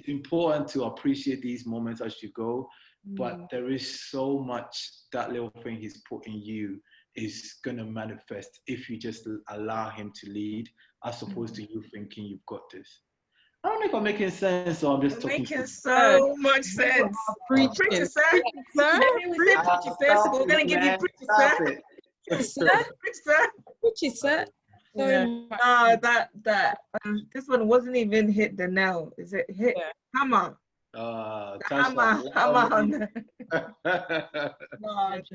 important to appreciate these moments as you go, but there is so much that little thing he's put in you is gonna manifest if you just allow him to lead, as opposed to you thinking you've got this. I don't know if I'm making sense or I'm just talking. Making so much sense. Preacher, sir. We're gonna give you preacher, sir. Preacher, sir. This one wasn't even hit the nail. Is it hit hammer? Hammer on.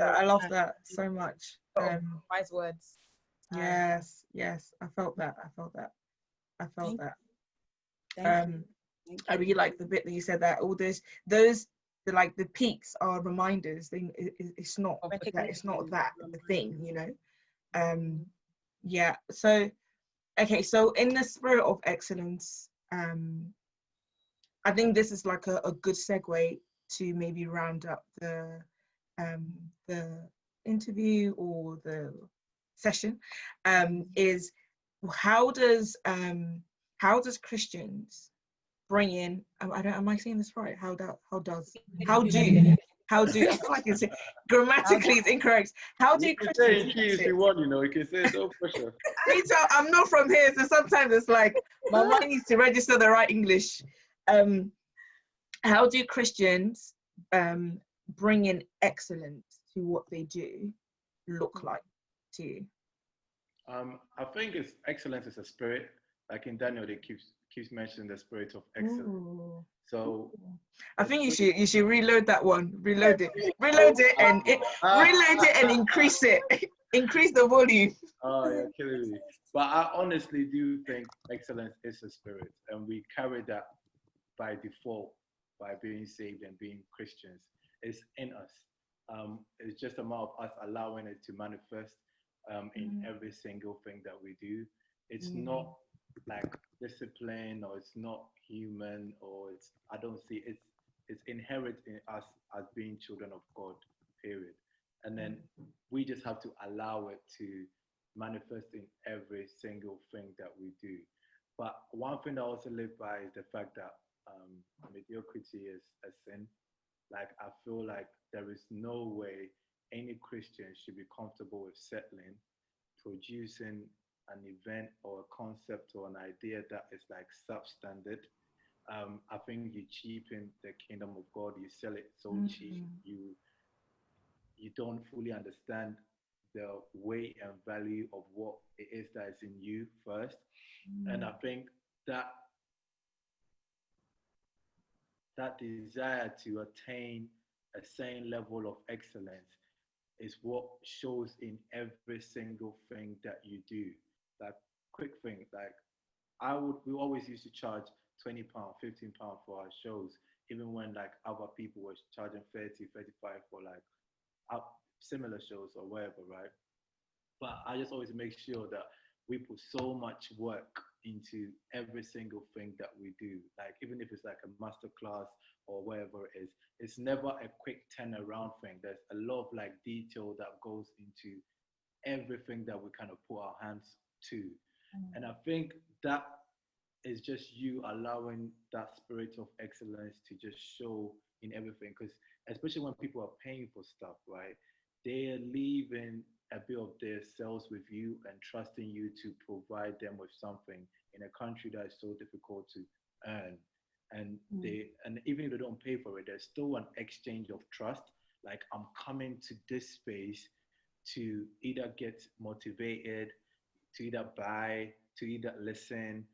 I love that so much. Wise words. Yes, I felt that. I really like the bit that you said that all those the peaks are reminders. It's not that the thing, you know. Yeah. So, okay. So in the spirit of excellence, I think this is like a good segue to maybe round up the interview or the session. Is how does Christians bring in? Am I saying this right? How do I feel like it's grammatically it's incorrect. How do Christians? If you want, you can say no pressure. I'm not from here, so sometimes it's like my mind needs to register the right English. How do Christians bring in excellence to what they do look like to you? I think excellence is a spirit. Like in Daniel, they keeps mentioning the spirit of excellence. Ooh. So I think you should reload that one. Reload it and increase it. Increase the volume. Oh, yeah, killing me. But I honestly do think excellence is a spirit, and we carry that by default by being saved and being Christians. It's in us. It's just a matter of us allowing it to manifest in every single thing that we do. It's not like discipline, or it's not human, or it's inherent in us as being children of God, period. And then we just have to allow it to manifest in every single thing that we do. But one thing I also live by is the fact that mediocrity is a sin. Like, I feel like there is no way any Christian should be comfortable with settling, producing an event or a concept or an idea that is like substandard. I think you cheapen the kingdom of God. You sell it so cheap. You don't fully understand the weight and value of what it is that is in you first. And I think that desire to attain a certain level of excellence is what shows in every single thing that you do. Like, quick thing, like we always used to charge £20, £15 for our shows, even when like other people were charging 30, 35 for like similar shows or whatever, right? But I just always make sure that we put so much work into every single thing that we do. Like, even if it's like a master class or whatever it is, it's never a quick turnaround thing. There's a lot of like detail that goes into everything that we kind of put our hands to. And I think that is just you allowing that spirit of excellence to just show in everything. Because especially when people are paying for stuff, right? They're leaving a bit of their selves with you and trusting you to provide them with something in a country that is so difficult to earn. And even if they don't pay for it, there's still an exchange of trust. Like, I'm coming to this space to either get motivated, to either buy, to either listen,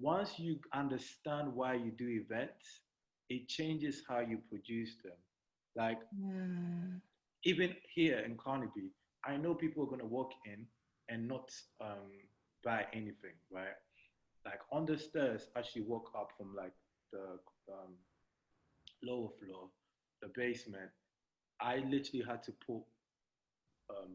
once you understand why you do events, it changes how you produce them. Like even here in Carnaby, I know people are going to walk in and not buy anything, right? Like on the stairs, as you walk up from like the um, lower floor, the basement, I literally had to put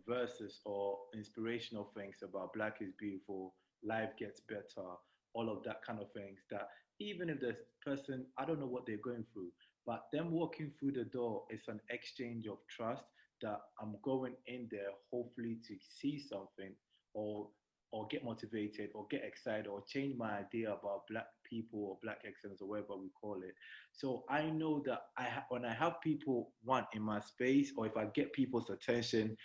verses or inspirational things about Black is beautiful, life gets better, all of that kind of things. That even if the person, I don't know what they're going through, but them walking through the door is an exchange of trust that I'm going in there hopefully to see something or or get motivated or get excited or change my idea about Black people or Black excellence or whatever we call it. So I know that when I have people want in my space or if I get people's attention,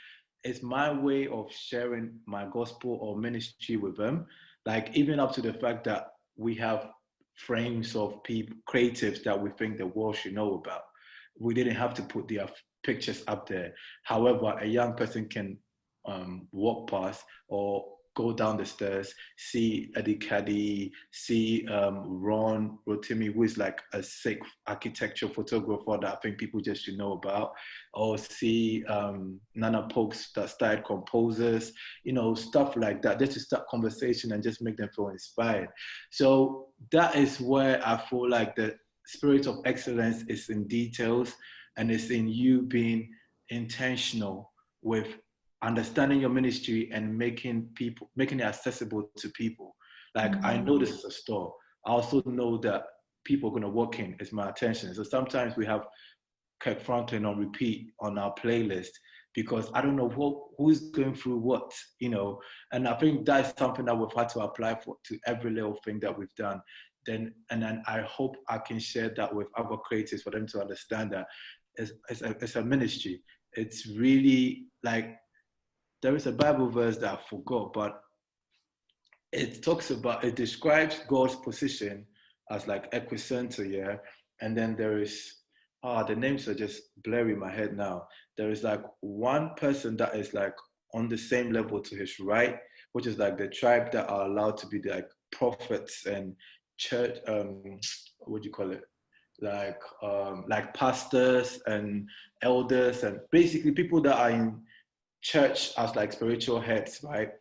it's my way of sharing my gospel or ministry with them. Like even up to the fact that we have frames of people, creatives that we think the world should know about. We didn't have to put their pictures up there. However, a young person can walk past or go down the stairs, see Eddie Caddy, see Ron Rotimi, who is like a sick architecture photographer that I think people just should know about, or see Nana Pokes that started composers, you know, stuff like that, just to start conversation and just make them feel inspired. So that is where I feel like the spirit of excellence is in details and it's in you being intentional with understanding your ministry and making it accessible to people. Like I know this is a store. I also know that people are gonna walk in. It's my attention. So sometimes we have Kirk Franklin on repeat on our playlist because I don't know who's going through what, you know. And I think that's something that we've had to apply for to every little thing that we've done. Then I hope I can share that with other creators for them to understand that it's a ministry. It's really like there is a Bible verse that I forgot, but it describes God's position as like epicenter, yeah. And then there is, the names are just blurry in my head now. There is like one person that is like on the same level to his right, which is like the tribe that are allowed to be like prophets and church, what do you call it? Like pastors and elders and basically people that are in church as like spiritual heads, right?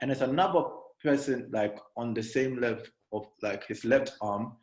And there's another person like on the same level of like his left arm,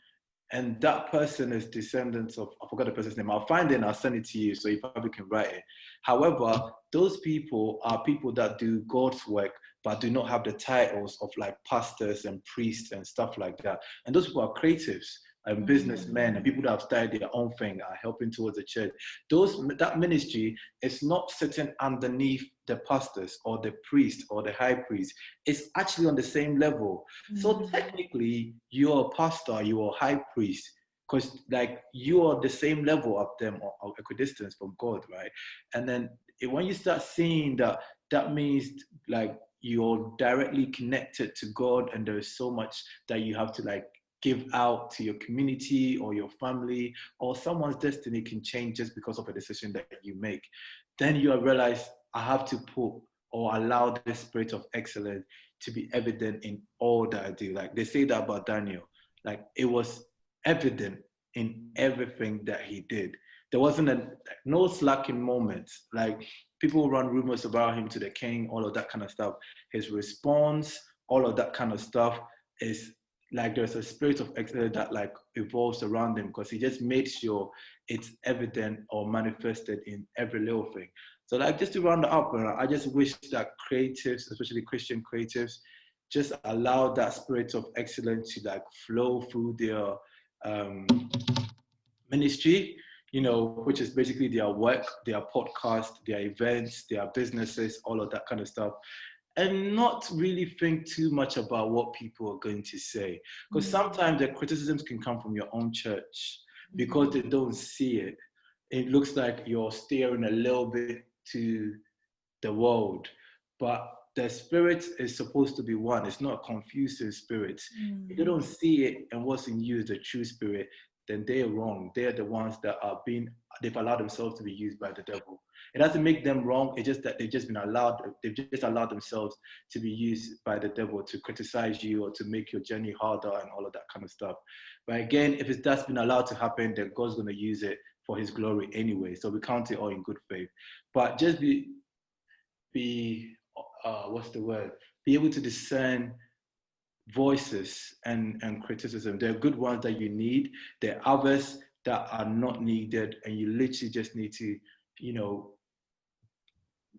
and that person is descendants of, I forgot the person's name. I'll find it and I'll send it to you so you probably can write it. However, those people are people that do God's work but do not have the titles of like pastors and priests and stuff like that. And those people are creatives and businessmen and people that have started their own thing are helping towards the church. That ministry is not sitting underneath the pastors or the priest or the high priest. It's actually on the same level. So technically, you're a pastor, you're a high priest, because like you are the same level of them or equidistance from God, right? And then when you start seeing that, that means like you're directly connected to God, and there is so much that you have to like give out to your community or your family, or someone's destiny can change just because of a decision that you make. Then you realize I have to put or allow the spirit of excellence to be evident in all that I do. Like they say that about Daniel, like it was evident in everything that he did. There wasn't no slacking moments. Like people run rumors about him to the king, all of that kind of stuff. His response, all of that kind of stuff is like there's a spirit of excellence that like evolves around him because he just made sure it's evident or manifested in every little thing. So like just to round it up, I just wish that creatives, especially Christian creatives, just allow that spirit of excellence to like flow through their ministry, you know, which is basically their work, their podcast, their events, their businesses, all of that kind of stuff. And not really think too much about what people are going to say. Because sometimes the criticisms can come from your own church because they don't see it. It looks like you're steering a little bit to the world, but the spirit is supposed to be one. It's not a confusing spirit. If you don't see it and what's in you is the true spirit, then they're wrong. They're the ones that they've allowed themselves to be used by the devil. It doesn't make them wrong. It's just that they've just allowed themselves to be used by the devil to criticize you or to make your journey harder and all of that kind of stuff. But again, if that's been allowed to happen, then God's going to use it for his glory anyway. So we count it all in good faith. But just be what's the word? Be able to discern voices and criticism. There are good ones that you need. There are others that are not needed, and you literally just need to,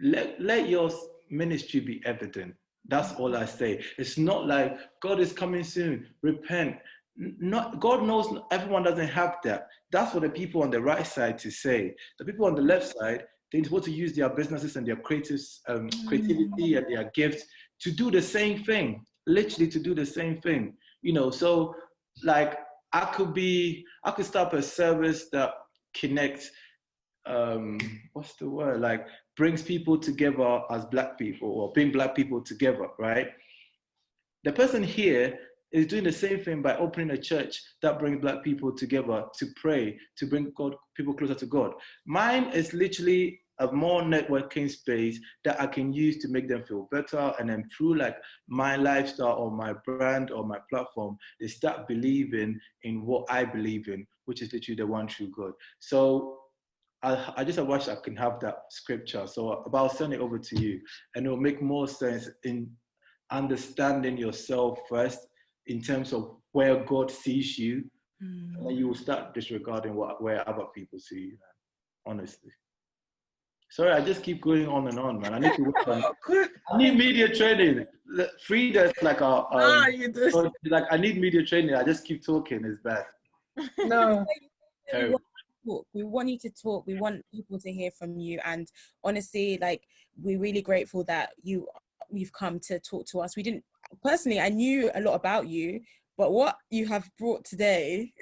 let your ministry be evident. That's all I say. It's not like God is coming soon, repent. Not God knows everyone doesn't have that. That's for the people on the right side to say. The people on the left side, they're supposed to use their businesses and their creativity and their gifts to do the same thing. Literally to do the same thing. So like I could start a service that connects what's the word? Like brings people together as Black people, or bring Black people together, right? The person here is doing the same thing by opening a church that brings Black people together to pray, to bring people closer to God. Mine is literally a more networking space that I can use to make them feel better. And then through like my lifestyle or my brand or my platform, they start believing in what I believe in, which is literally the one true God. So I just wish I can have that scripture. So I'll send it over to you, and it will make more sense in understanding yourself first in terms of where God sees you, and then you will start disregarding where other people see you, man. Honestly. Sorry, I just keep going on and on, man. I need to work on it. I need media training. Frida's like like I need media training. I just keep talking. It's bad. No. We want you to talk. We want people to hear from you. And honestly, like, we're really grateful that you've come to talk to us. I knew a lot about you, but what you have brought today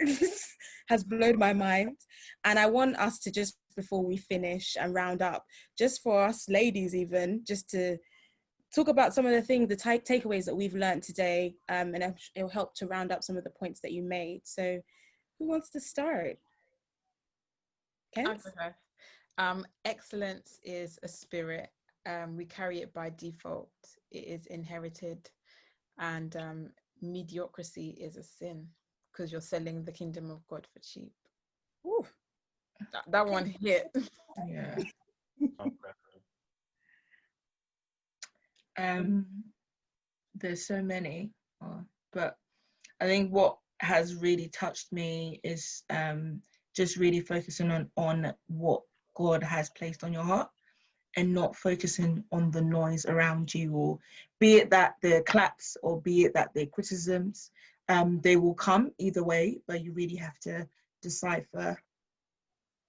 has blown my mind. And I want us to just, before we finish and round up, just for us ladies even, just to talk about some of the things, the takeaways that we've learned today, and it'll help to round up some of the points that you made. So who wants to start? Excellence is a spirit. We carry it by default. It is inherited. And mediocrity is a sin, because you're selling the kingdom of God for cheap. Ooh. That one hit. Yeah. There's so many, but I think what has really touched me is just really focusing on what God has placed on your heart, and not focusing on the noise around you, or be it that the claps or be it that the criticisms, they will come either way, but you really have to decipher,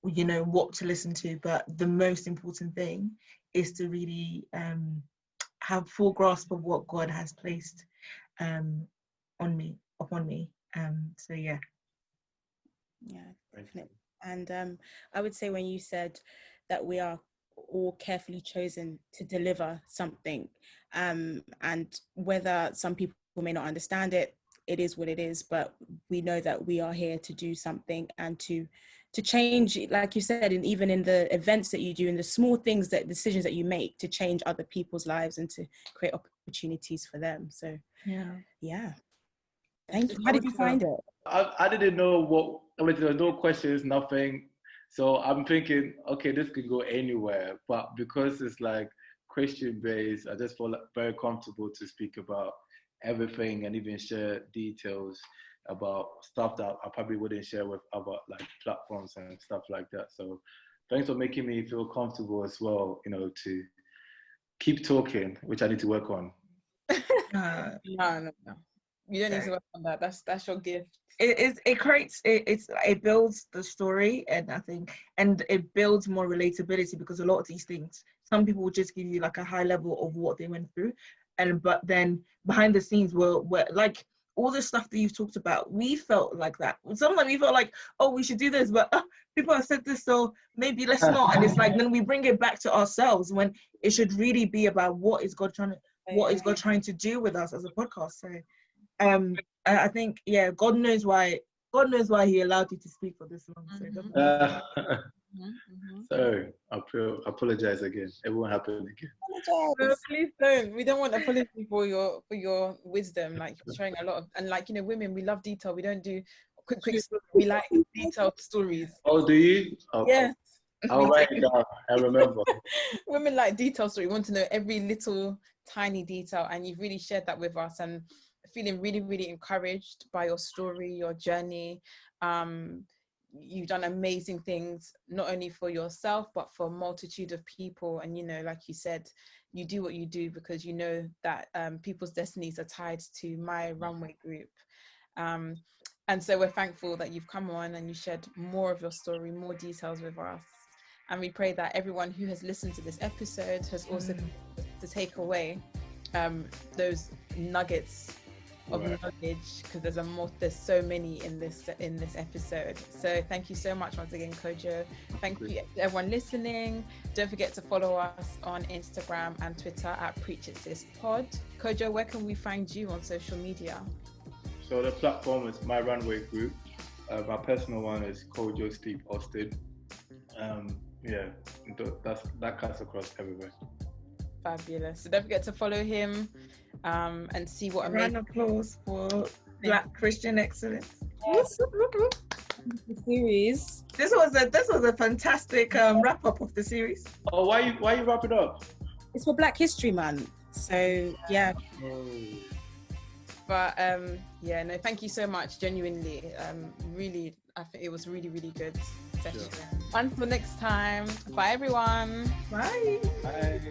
what to listen to. But the most important thing is to really have full grasp of what God has placed upon me. So yeah. Yeah, definitely. And I would say, when you said that we are all carefully chosen to deliver something, and whether some people may not understand it, it is what it is, but we know that we are here to do something and to change, like you said, and even in the events that you do, in the small things, that decisions that you make to change other people's lives and to create opportunities for them. So yeah. Thank you. How did you find it? I didn't know there were no questions, nothing. So I'm thinking, okay, this could go anywhere. But because it's like Christian based, I just feel like very comfortable to speak about everything and even share details about stuff that I probably wouldn't share with other like platforms and stuff like that. So thanks for making me feel comfortable as well, to keep talking, which I need to work on. No. You don't need to work on that. That's your gift. It builds the story, and I think, and it builds more relatability, because a lot of these things, some people will just give you like a high level of what they went through, but then behind the scenes were like all the stuff that you've talked about, we felt like that. Sometimes we felt like, oh, we should do this, but people have said this, so maybe let's not. And it's like, then we bring it back to ourselves, when it should really be about what is God trying to do with us as a podcast. So I think, God knows why God knows why he allowed you to speak for this long. So it doesn't matter. Sorry, I apologize again. It won't happen again. No, please don't. We don't want apology for your wisdom. Like you're showing a lot of, and like, you know, women, we love detail. We don't do quick stories. We like detailed stories. Oh, do you? Oh, Yes. I'll write it down. I remember. Women like detail story. We want to know every little tiny detail, and you've really shared that with us, and feeling really, really encouraged by your story, your journey. You've done amazing things, not only for yourself, but for a multitude of people. And, you know, like you said, you do what you do because you know that people's destinies are tied to My Runway Group. And so we're thankful that you've come on and you shared more of your story, more details with us. And we pray that everyone who has listened to this episode has also been able to take away those nuggets of knowledge, because there's so many in this episode. So thank you so much once again, Kojo. Thank you to everyone listening. Don't forget to follow us on Instagram and Twitter at PreachItSisPod. Kojo, where can we find you on social media? So the platform is My Runway Group. My personal one is Kojo Steve Austin. That cuts across everywhere. Fabulous. So don't forget to follow him and see what Round of applause for Black Christian excellence. Yes. The series. This was a fantastic wrap up of the series. Oh, why you wrap it up? It's for Black History Month. So yeah. Oh. But no, thank you so much, genuinely. Really, I think it was really, really good session. Until next time, bye everyone. Bye. Bye.